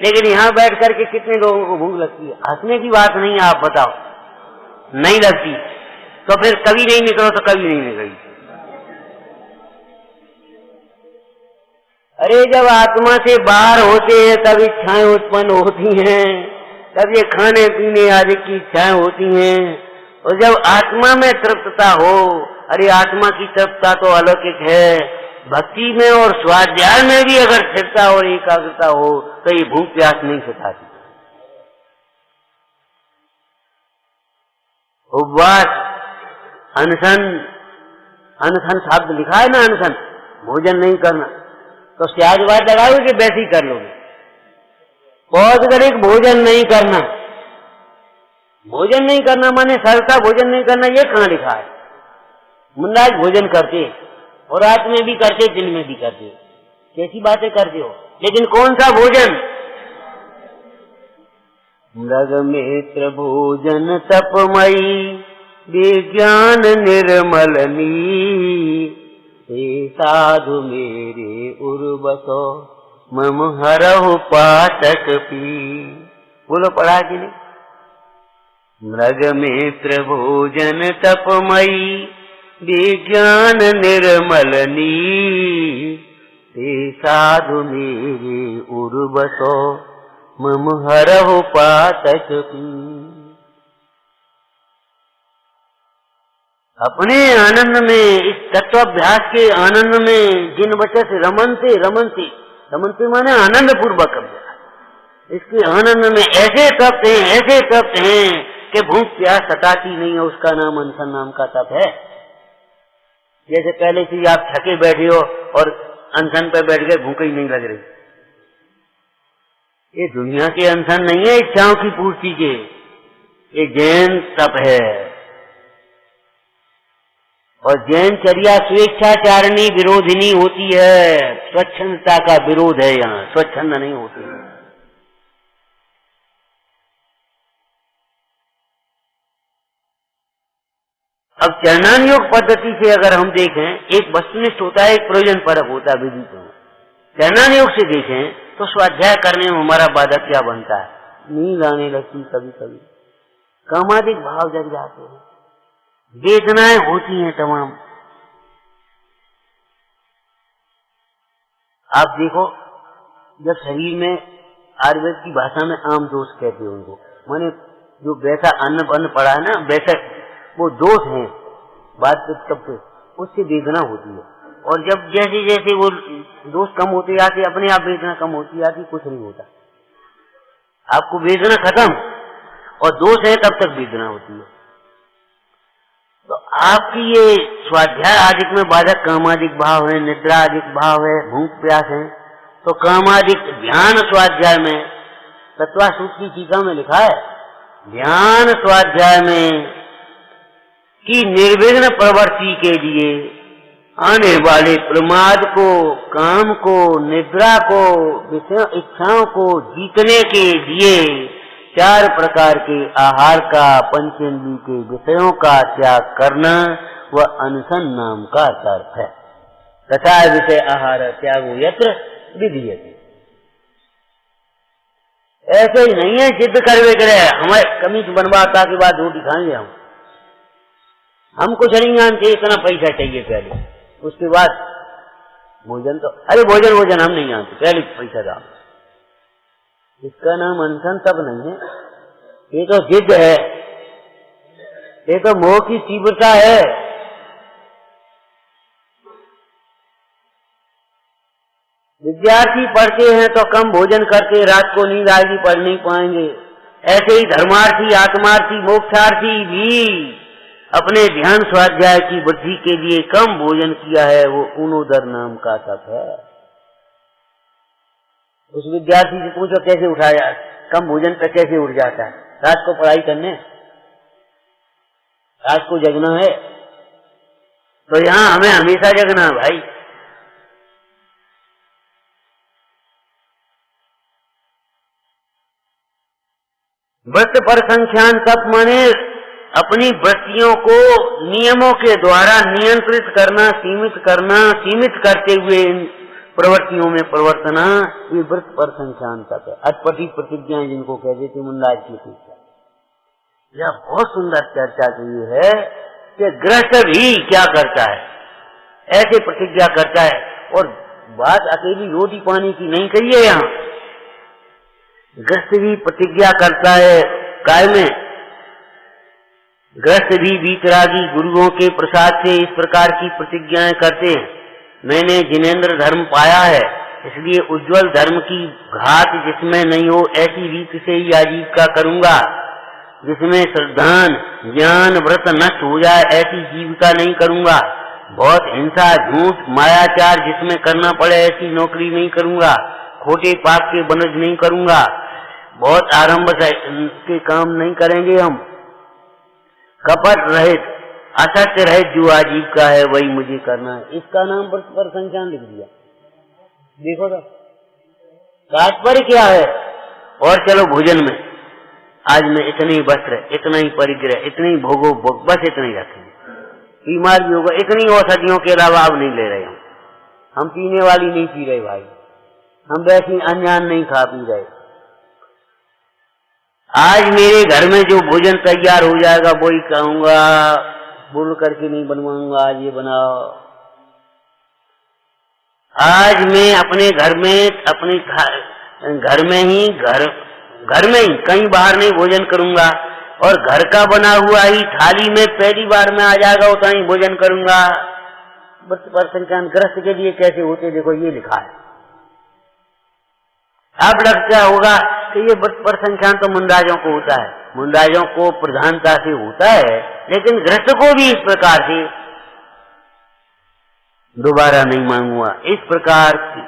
लेकिन यहाँ बैठ करके कितने लोगों को भूख लगती है? हंसने की बात नहीं है, आप बताओ। नहीं लगती तो फिर कभी नहीं निकलो तो कभी नहीं निकली। अरे जब आत्मा से बाहर होते हैं तब इच्छाएं उत्पन्न होती हैं, तब ये खाने पीने आदि की इच्छाएं होती हैं। और जब आत्मा में तृप्तता हो, अरे आत्मा की तृप्तता तो अलौकिक है, भक्ति में और स्वाध्याय में भी अगर स्थिरता और एकाग्रता हो तो ये भूख प्यास नहीं सताती। उपवास, अनशन, अनशन शब्द लिखा है ना, अनशन भोजन नहीं करना, तो स्याजवाद लगाओगे कि वैसे ही कर लोगे? बहुत गरीब भोजन नहीं करना, भोजन नहीं करना माने सरता भोजन नहीं करना, ये कहाँ लिखा है? मुंडाज भोजन करते और रात में भी करते, दिन में भी करते, कैसी बातें करते हो? लेकिन कौन सा भोजन? मृग मित्र भोजन तपमयी विज्ञान निर्मलनी, हे साधु मेरे उर्वसो मम हरहु पातक पी। बोलो, पढ़ा कि नहीं? मृग मित्र भोजन तपमयी विज्ञान निर्मलनी, हे साधु मेरे उर्वसो मम हरहु पातक पी। अपने आनंद में, इस तत्वाभ्यास के आनंद में जिन बच्चे से रमनते रमनते, रमनते माने आनंद पूर्वक अभ्यास, इसके आनंद में ऐसे तप्त हैं कि भूख प्यास सताती नहीं है। उसका नाम अनशन नाम का तप है। जैसे पहले से आप थके बैठे हो और अनशन पे बैठ गए, भूख ही नहीं लग रही। ये दुनिया के अनशन नहीं है इच्छाओं की पूर्ति के, ये जैन तप है। और जैन चर्या स्वेच्छाचारणी विरोधिनी होती है, स्वच्छंदता का विरोध है। यहाँ स्वच्छंद नहीं होती है। अब चरणान योग पद्धति से अगर हम देखें, एक वस्तुनिष्ठ होता है, एक प्रयोजन परक होता है विधि को। चरणान योग से देखें तो स्वाध्याय करने में हमारा बाधक क्या बनता है? नींद आने लगती, कभी कभी कामादिक भाव जग जाते हैं, वेदनाएं होती हैं तमाम। आप देखो, जब शरीर में आयुर्वेद की भाषा में आम दोष कहते हैं उनको, माने जो वैसा अन्न पड़ा है ना, वैसा वो दोष है बात तब उससे वेदना होती है। और जब जैसे जैसे वो दोष कम होते जाते, अपने आप वेदना कम होती जाती, कुछ नहीं होता। आपको वेदना खत्म और दोष है तब तक वेदना होती है। तो आपकी ये स्वाध्याय आदिक में बाधक कामादिक भाव है, निद्रा आदिक भाव है, भूख प्यास है। तो कामादिक ध्यान स्वाध्याय में तत्वासूत्र की टीका में लिखा है, ध्यान स्वाध्याय में कि निर्विघ्न प्रवृत्ति के लिए आने वाले प्रमाद को, काम को, निद्रा को, विषय इच्छाओं को जीतने के लिए 4 प्रकार के आहार का, पंचेंद्रिय के विषयों का त्याग करना वह अनशन नाम का अर्थ है। तथा विषय आहार त्यागो यत्र विधीयते। ऐसे ही नहीं है जिद करवे करे हमारे कमीज बनवाता के बाद रोटी खाएंगे हम कुछ नहीं जानते, इतना पैसा चाहिए पहले, उसके बाद भोजन। तो अरे भोजन हम नहीं जानते, पहले पैसा दाओ। इसका नाम अनशन तब नहीं है, ये तो जिद है, ये तो मोह की तीव्रता है। विद्यार्थी पढ़ते हैं तो कम भोजन करके रात को नींद आएगी, पढ़ नहीं पाएंगे। ऐसे ही धर्मार्थी, आत्मार्थी, मोक्षार्थी भी अपने ध्यान स्वाध्याय की वृद्धि के लिए कम भोजन किया है, वो ऊनोदर नाम का तप है। उस विद्यार्थी से पूछो कैसे उठाया, कम भोजन पर कैसे उठ जाता है? रात को पढ़ाई करने, रात को जगना है। तो यहाँ हमें हमेशा जगना है भाई। व्रत पर संख्यान तप माने अपनी वृत्तियों को नियमों के द्वारा नियंत्रित करना, सीमित करते हुए प्रवृत्तियों में प्रवर्तना, ये व्रत पर संख्यान तप है। अटपटी प्रतिज्ञाएं जिनको कह देते मुंडाज की अपेक्षा। यह बहुत सुंदर चर्चा की है कि गृहस्थ भी क्या करता है, ऐसे प्रतिज्ञा करता है। और बात अकेली रोटी पानी की नहीं कही है, यहाँ गृहस्थ भी प्रतिज्ञा करता है काय में। गृहस्थ भी वीतरागी गुरुओं के प्रसाद से इस प्रकार की प्रतिज्ञाएं करते हैं, मैंने जिनेन्द्र धर्म पाया है, इसलिए उज्जवल धर्म की घात जिसमें नहीं हो ऐसी रीत से ही आजीविका करूंगा, जिसमें श्रद्धान ज्ञान व्रत नष्ट हो जाए ऐसी जीविका नहीं करूंगा। बहुत हिंसा, झूठ, मायाचार जिसमें करना पड़े ऐसी नौकरी नहीं करूंगा। खोटे पाप के बनज नहीं करूंगा। बहुत आरंभ के काम नहीं करेंगे हम। कपट रहित, असत्य रहित जो आजीविका है वही मुझे करना है। इसका नाम व्रत पर संख्यान लिख दिया। देखो तो तात्पर्य क्या है। और चलो भोजन में आज में इतने ही वस्त्र, इतना ही परिग्रह, इतने ही भोगो भोग, बस इतना ही रखेंगे। बीमार भी होगा, इतनी औषधियों के अलावा अब नहीं ले रहे हम पीने वाली नहीं पी रहे भाई, हम वैसी अनजान नहीं खा पी रहे। आज मेरे घर में जो भोजन तैयार हो जाएगा वही कहूंगा, बोल करके नहीं बनवाऊंगा, आज ये बनाओ। आज मैं अपने घर में, अपने घर में ही कहीं बाहर नहीं भोजन करूंगा, और घर का बना हुआ ही थाली में पहली बार में आ जाएगा उतना ही भोजन करूंगा। व्रत पर संख्यान ग्रस्त के लिए कैसे होते देखो ये लिखा है। अब लगता होगा कि ये व्रत पर संख्यान तो मुंडाजों को होता है, मुंडाजों को प्रधानता से होता है, लेकिन ग्रस्त को भी इस प्रकार से दोबारा नहीं मांगूंगा। इस प्रकार की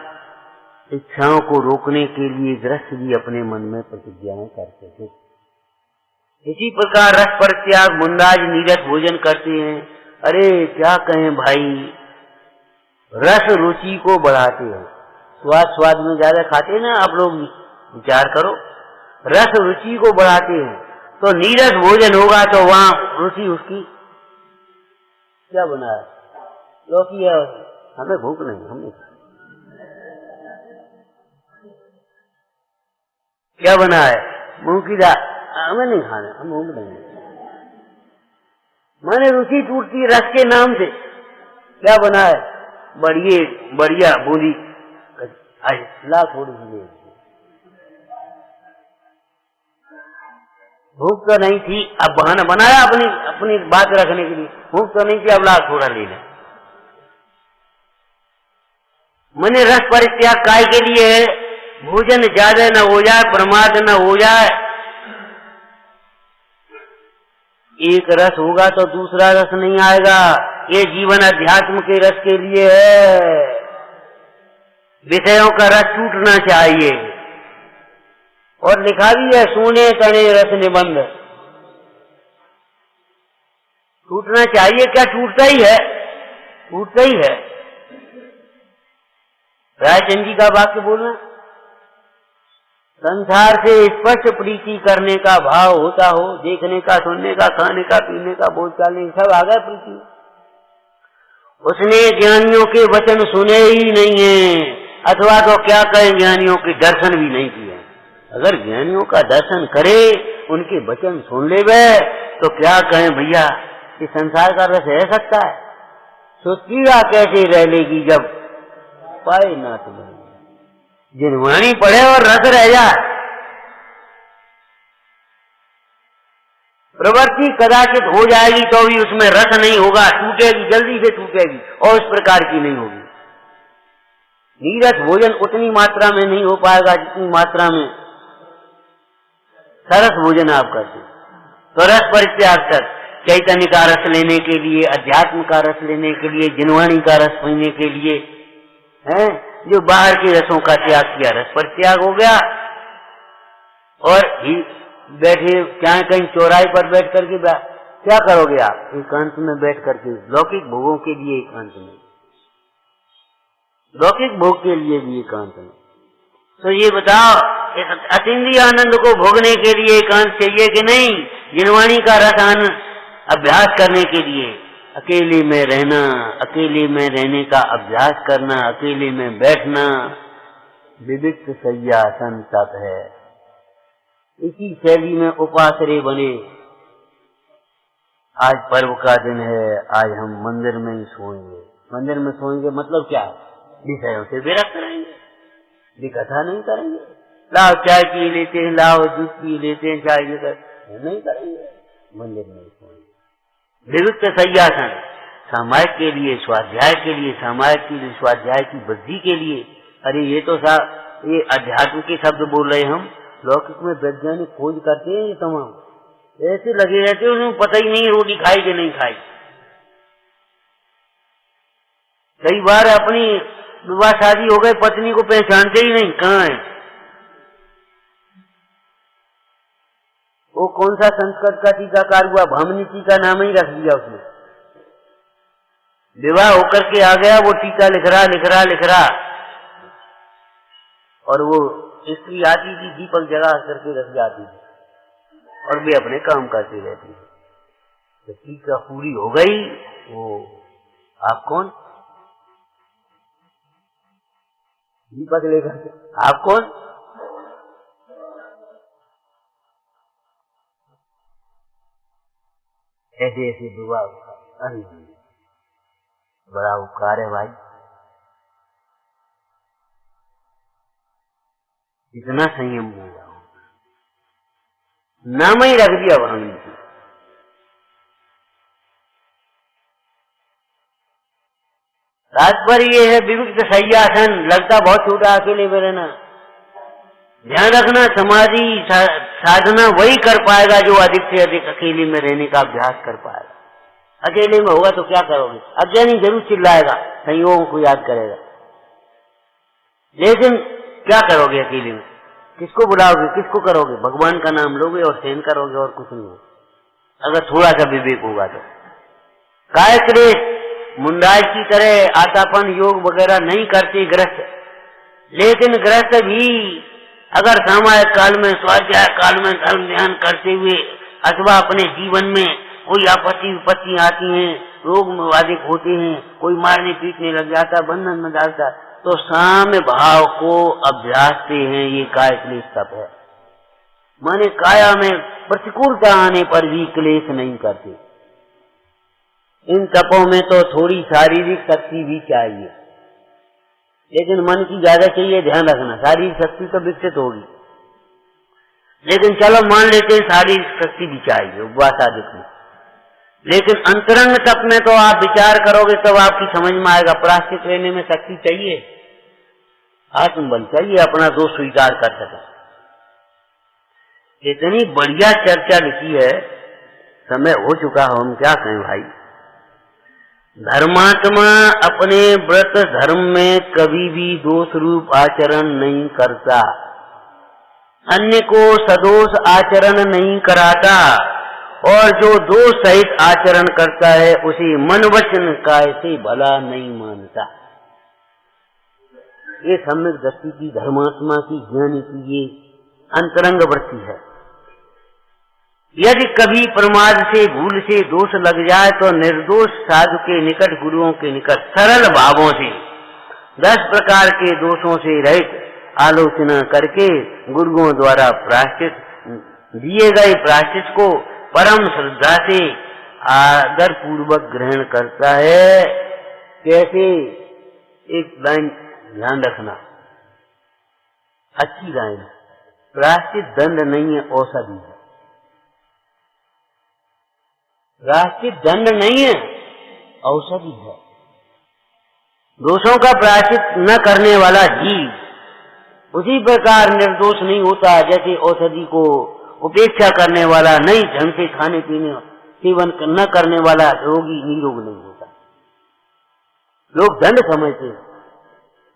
इच्छाओं को रोकने के लिए ग्रस्त भी अपने मन में प्रतिज्ञाएं करते थे। इसी प्रकार रस पर त्याग मुंडाज नीरस भोजन करते हैं। अरे क्या कहें भाई, रस रुचि को बढ़ाते हैं। स्वाद में ज्यादा खाते ना आप लोग, विचार करो, रस रुचि को बढ़ाते हैं। तो नीरस भोजन होगा तो वहाँ रुचि उसकी क्या बनाया? लौकी है, हमें भूख नहीं, हमने क्या बनाया है? मूंग की दाल, हमें नहीं खाना, हम मूंग नहीं। मैंने रुचि टूटती रस के नाम से। क्या बना है? बढ़िया बूंदी, ला थोड़ी सी ले। भूख तो नहीं थी, अब बहाना बनाया अपनी बात रखने के लिए। भूख तो नहीं थी, अब ला थोड़ा ले ले। मैंने रस परित्याग काय के लिए है? भोजन ज्यादा न हो जाए, प्रमाद न हो जाए। एक रस होगा तो दूसरा रस नहीं आएगा। ये जीवन अध्यात्म के रस के लिए है। विषयों का रस टूटना चाहिए। और लिखा भी है, सोने तने रस निबंध। टूटना चाहिए क्या? टूटता ही है, टूटता ही है। रायचंद जी का वाक्य बोलना, संसार से स्पष्ट प्रीति करने का भाव होता हो, देखने का, सुनने का, खाने का, पीने का, बोल चालने सब आ गया प्रीति। उसने ज्ञानियों के वचन सुने ही नहीं है, अथवा तो क्या कहें, ज्ञानियों के दर्शन भी नहीं किए। अगर ज्ञानियों का दर्शन करे, उनके वचन सुन ले तो क्या कहें भैया, कि संसार का रस रह सकता है? सोचिएगा कैसे रह लेगी जब पाए ना तुम्हें। जिनवाणी पढ़े और रस रह जाए। प्रवृत्ति कदाचित हो जाएगी तो भी उसमें रस नहीं होगा, टूटेगी, जल्दी से टूटेगी और उस प्रकार की नहीं होगी। नीरस भोजन उतनी मात्रा में नहीं हो पाएगा जितनी मात्रा में सरस भोजन आप करते। तो रस परित्याग कर, चैतन्य का रस लेने के लिए, अध्यात्म का रस लेने के लिए, जिनवाणी का रस पीने के लिए है, जो बाहर के रसों का त्याग किया, रस परित्याग हो गया। और ही बैठे क्या कहीं चौराहे पर बैठ करके क्या करोगे आप? एकांत में बैठ करके लौकिक भोगों के लिए एकांत में, लौकिक भोग के लिए भी एकांत में। तो ये बताओ, इस अतीन्द्रिय आनंद को भोगने के लिए एकांत चाहिए कि नहीं? जिनवाणी का रस अभ्यास करने के लिए अकेले में रहना, अकेले में रहने का अभ्यास करना, अकेले में बैठना विविक्त शय्यासन तप है। इसी शैली में उपासरे बने। आज पर्व का दिन है, आज हम मंदिर में ही सोएंगे। मंदिर में सोएंगे मतलब क्या? विषयों से विरक्त रहेंगे, विकथा नहीं करेंगे। लाओ चाय पी लेते हैं, लाओ दूध पी लेते हैं, चाय नहीं करेंगे, मंदिर में सोएंगे। विविक्त शय्यासन, सामायिक के लिए, स्वाध्याय के लिए, सामायिक के लिए, स्वाध्याय की वृद्धि के लिए। अरे ये तो ये अध्यात्म के शब्द बोल रहे हम। लौकिक में वैज्ञानिक खोज करते हैं, ये तमाम ऐसे लगे रहते हैं, उन्हें पता ही नहीं रोटी खाई कि नहीं खाई। कई बार अपनी विवाह शादी हो गई, पत्नी को पहचानते ही नहीं, कहाँ है वो। कौन सा संस्कृत का टीकाकार हुआ, भामिनी टीका नाम ही रख दिया उसने। विवाह होकर के आ गया, वो टीका लिख रहा और वो स्त्री आती थी, दीपक जगा करके रख जाती थी और वे अपने काम करते रहती थी। तो टीका पूरी हो गई, वो आप कौन? दीपक लेकर आप कौन? ऐसे ऐसे विवाह। अरे बड़ा उपकार है भाई, इतना संयम हो गया, नाम ही रख दिया भावनी की। तात्पर्य ये है विविक्त शय्यासन। लगता बहुत छोटा अकेले में रहना। ध्यान रखना, समाधि साधना वही कर पाएगा जो अधिक से अधिक अकेले में रहने का अभ्यास कर पाएगा। अकेले में होगा तो क्या करोगे? अज्ञानी जरूर चिल्लाएगा, संयोगों को याद करेगा, लेकिन क्या करोगे अकेले में? किसको बुलाओगे, किसको करोगे? भगवान का नाम लोगे और सहन करोगे और कुछ नहीं। अगर थोड़ा सा विवेक होगा तो काय क्लेश मुंडाज की तरह आतापन योग वगैरह नहीं करते गृहस्थ। लेकिन गृहस्थ भी अगर सामायिक काल में, स्वाध्याय काल में धर्म ध्यान करते हुए अथवा अपने जीवन में कोई आपत्ति विपत्ति आती हैं रोग बाधित होते हैं, कोई मारने पीटने लग जाता, बंधन में डालता, तो साम्य भाव को अभ्यास से हैं ये काय क्लेश तप है। माने काया में प्रतिकूलता आने पर भी क्लेश नहीं करते। इन तपों में तो थोड़ी शारीरिक शक्ति भी चाहिए, लेकिन मन की ज्यादा चाहिए। ध्यान रखना, शारीरिक शक्ति तो विकसित होगी, लेकिन चलो मान लेते हैं शारीरिक शक्ति भी चाहिए उपवास आदि में, लेकिन अंतरंग तप में तो आप विचार करोगे तब आपकी समझ में आएगा, प्रायश्चित लेने में शक्ति चाहिए, आत्मबल चाहिए, अपना दोष स्वीकार कर सके। इतनी बढ़िया चर्चा लिखी है, समय हो चुका हो, हम क्या कहें भाई। धर्मात्मा अपने व्रत धर्म में कभी भी दोष रूप आचरण नहीं करता, अन्य को सदोष आचरण नहीं कराता, और जो दोष सहित आचरण करता है उसे मन वचन काय से भला नहीं मानता। ये सम्यक दृष्टि की, धर्मात्मा की, ज्ञानी की ये अंतरंग वृत्ति है। यदि कभी प्रमाद से, भूल से दोष लग जाए तो निर्दोष साधु के निकट, गुरुओं के निकट सरल भावों से 10 प्रकार के दोषों से रहित आलोचना करके गुरुओं द्वारा प्रायश्चित दिए गए प्रायश्चित को परम श्रद्धा से आदर पूर्वक ग्रहण करता है। कैसे? एक लाइन ध्यान रखना, अच्छी लाइन, प्रायश्चित दंड नहीं है, औषधि है। प्रायश्चित दंड नहीं है, औषधि है। दोषों का प्रायश्चित न करने वाला जीव उसी प्रकार निर्दोष नहीं होता जैसे औषधि को उपेक्षा करने वाला, नहीं ढंग से खाने पीने सेवन न करने वाला रोगी निरोग नहीं होता। लोग दंड समझते हैं,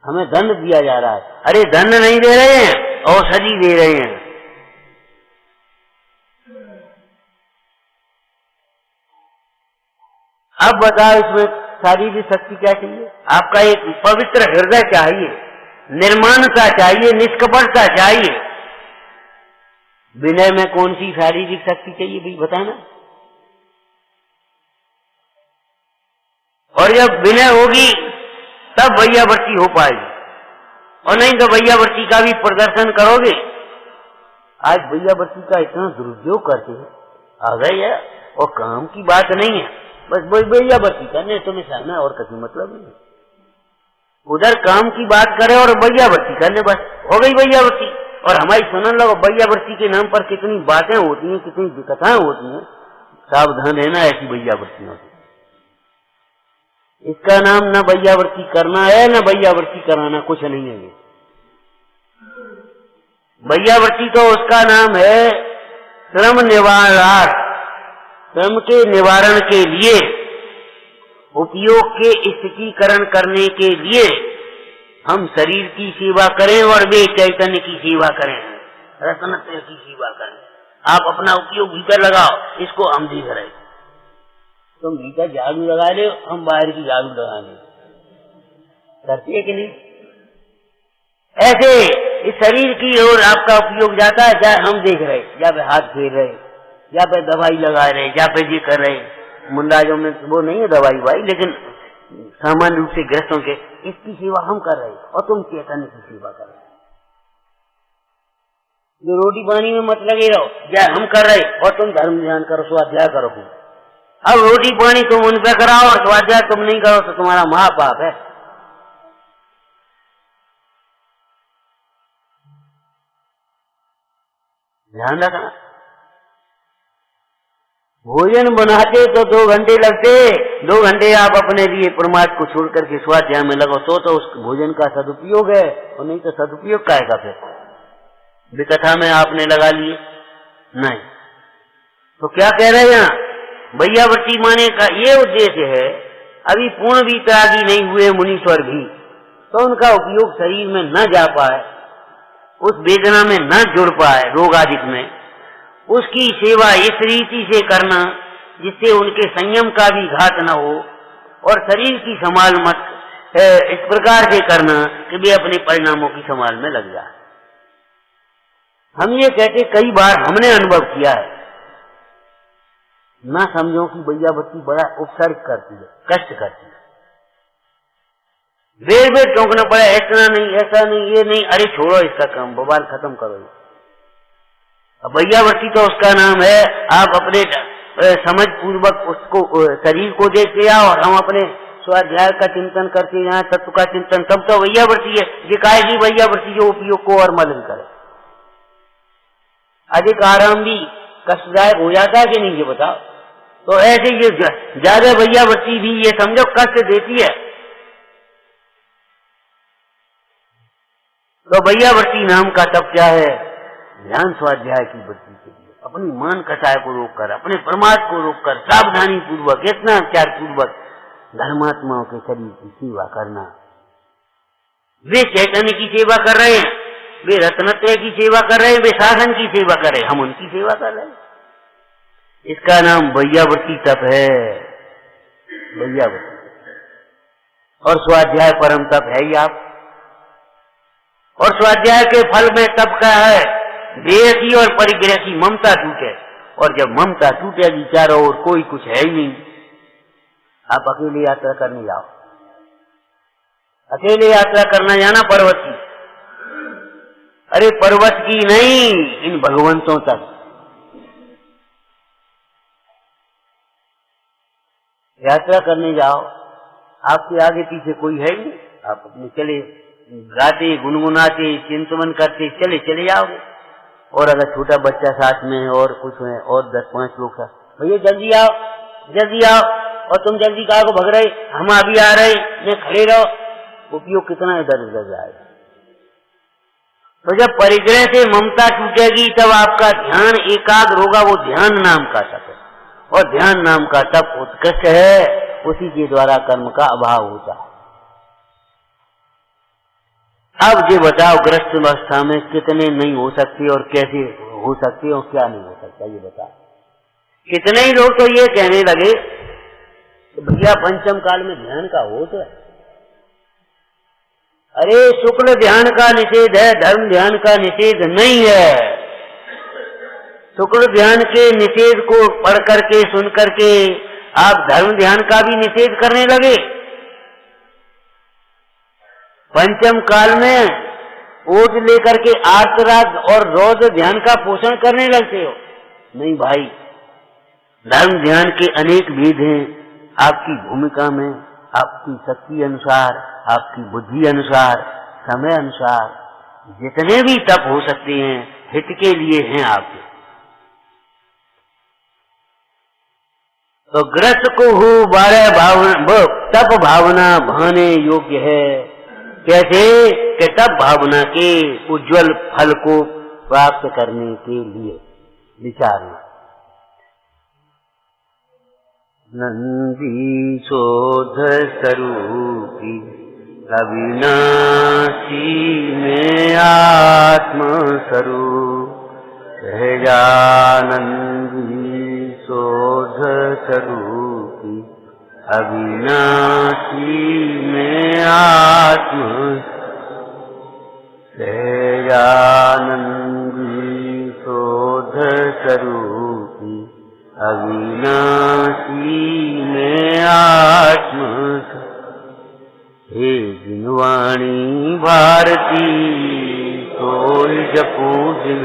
हमें दंड दिया जा रहा है। अरे दंड नहीं दे रहे हैं, औषधि दे रहे हैं। अब बताओ इसमें शारीरिक शक्ति क्या चाहिए? आपका एक पवित्र हृदय चाहिए, निर्माणता चाहिए, निष्कपटता चाहिए। विनय में कौन सी शारीरिक शक्ति चाहिए भाई बताना? और जब विनय होगी तब वैयावर्ती हो पाएगी, और नहीं तो वैयावर्ती का भी प्रदर्शन करोगे। आज वैयावर्ती का इतना दुरुपयोग करते हैं, आ गए है, और काम की बात नहीं है, बस वही वैयावर्ती करने तुम्हें सामने, और किसी मतलब नहीं। उधर काम की बात करे और वैयावर्ती करने, बस हो गई वैयावर्ती। और हमारी सुनन लो, वैयावर्ती के नाम पर कितनी बातें होती हैं, कितनी कथाएं होती हैं। सावधान रहना, ऐसी वैयावर्ती होती है। इसका नाम न वैयावर्ती करना है, न वैयावर्ती कराना, कुछ नहीं है। वैयावर्ती तो उसका नाम है श्रम निवारणार्थ, श्रम के निवारण के लिए, उपयोग के स्थितीकरण करने के लिए हम शरीर की सेवा करें और वे चैतन्य की सेवा करें, रत्नत्रय की सेवा करें। आप अपना उपयोग भीतर लगाओ, इसको हम देख रहे। तुम भीतर झाड़ू लगा ले, हम बाहर की झाड़ू लगा ले, करते है कि नहीं? ऐसे इस शरीर की ओर आपका उपयोग जाता है, चाहे हम देख रहे, या पे हाथ फेर रहे, या पे दवाई लगा रहे, या पे ये कर रहे। मुंडाजों में वो नहीं है दवाई भाई, लेकिन सामान्य रूप से ग्रस्तों के इसकी सेवा हम कर रहे, और तुम चैतन्य की सेवा कर रहे। जो रोटी पानी में मत लगे रहो, या हम कर रहे और तुम धर्म ध्यान करो, स्वाध्याय करो। अब रोटी पानी तुम उन पे कराओ और स्वाध्याय तुम नहीं करो तो तुम्हारा महापाप है। ध्यान रखना। भोजन बनाते तो 2 घंटे लगते, 2 घंटे आप अपने लिए प्रमाद को छोड़ करके स्वाध्याय में लगो, तो उस भोजन का सदुपयोग है, और नहीं तो सदुपयोग काहेगा फिर? विकथा में आपने लगा लिए नहीं। तो क्या कह रहे हैं यहाँ? वैयावर्ती माने का ये उद्देश्य है, अभी पूर्ण वितरागी नहीं हुए मुनीश्वर भी, तो उनका उपयोग शरीर में न जा पाए, उस वेदना में न जुड़ पाए, रोग आदि में, उसकी सेवा इस रीति से करना जिससे उनके संयम का भी घात न हो, और शरीर की संभाल मत इस प्रकार से करना कि वे अपने परिणामों की संभाल में लग जाए। हम ये कहते कई बार हमने अनुभव किया है, ना समझो कि वैयावर्ती बड़ा उपसर्ग करती है, कष्ट करती है। बेर बेर टोकना पड़ा, ऐसा नहीं, ऐसा नहीं, ये नहीं, अरे छोड़ो इसका काम, बवाल खत्म करो। अब वैयावर्ती तो उसका नाम है, आप अपने समझ पूर्वक उसको शरीर को देखते आओ और हम अपने स्वाध्याय का चिंतन करते यहाँ तत्व का चिंतन, तब तो वैयावर्ती है। ये काहेगी वैयावर्ती जो उपयोग को और मलिन करे। अधिक आराम भी कष्टदायक हो जाता है कि नहीं, ये बताओ। तो ऐसे ये ज्यादा वैयावर्ती भी ये समझो कष्ट देती है। तो वैयावर्ती नाम का तब क्या है? ध्यान स्वाध्याय की वृद्धि के लिए अपनी मान कषाय को रोककर, अपने प्रमाद को रोककर सावधानी पूर्वक, इतना विचार पूर्वक धर्मात्माओं के शरीर की सेवा करना। वे चैतन्य की सेवा कर रहे हैं, वे रत्नत्रय की सेवा कर रहे हैं, वे शासन की सेवा कर रहे हैं, हम उनकी सेवा कर रहे हैं। इसका नाम वैयावर्ती तप है, वैयावर्ती। और स्वाध्याय परम तप है ही आप। और स्वाध्याय के फल में तप का है देह की और परिग्रह की ममता टूटे। और जब ममता टूटेगी चारों ओर कोई कुछ है ही नहीं, आप अकेले यात्रा करने जाओ, अकेले यात्रा करना जाना पर्वत की, अरे पर्वत की नहीं, इन भगवंतों तक यात्रा करने जाओ। आपके आगे पीछे कोई है ही नहीं, आप अपने चले गाते गुनगुनाते चिंतन करते चले चले जाओगे। और अगर छोटा बच्चा साथ में है और कुछ है और 10-5 लोग साथ, भैया जल्दी आओ जल्दी आओ, और तुम जल्दी कहा को भग रहे, हम अभी आ रहे, मैं खड़े रहो, उपयोग कितना इधर उधर जाएगा। तो जब परिग्रह से ममता टूटेगी तब आपका ध्यान एकाग्र होगा। वो ध्यान नाम का तप है, और ध्यान नाम का तप उत्कृष्ट है, उसी के द्वारा कर्म का अभाव होता है। अब ये बताओ ग्रस्त अवस्था में कितने नहीं हो सकते और कैसे हो सकते और क्या नहीं हो सकता, ये बताओ। कितने ही लोग तो ये कहने लगे तो भैया पंचम काल में ध्यान का हो तो है। अरे शुक्ल ध्यान का निषेध है, धर्म ध्यान का निषेध नहीं है। शुक्ल ध्यान के निषेध को पढ़ करके सुन करके आप धर्म ध्यान का भी निषेध करने लगे। पंचम काल में ओझ लेकर के आर्तराग और रौद्र ध्यान का पोषण करने लगते हो। नहीं भाई, धर्म ध्यान के अनेक भेद हैं। आपकी भूमिका में, आपकी शक्ति अनुसार, आपकी बुद्धि अनुसार, समय अनुसार जितने भी तप हो सकते हैं हित के लिए हैं आपके। तो ग्रस्त को हो 12 भावना, तप भावना भाने योग्य है। कैसे? कि तप भावना के उज्जवल फल को प्राप्त करने के लिए विचारना। नंदी शोध स्वरूपी अविनाशी में आत्म स्वरूप, सहजानंदी शोध स्वरूपी अविनाशी में आत्म, सहजानंदी शोध स्वरूपी अविनाशी में आत्म। हे जिनवाणी भारती सोई जपू जिन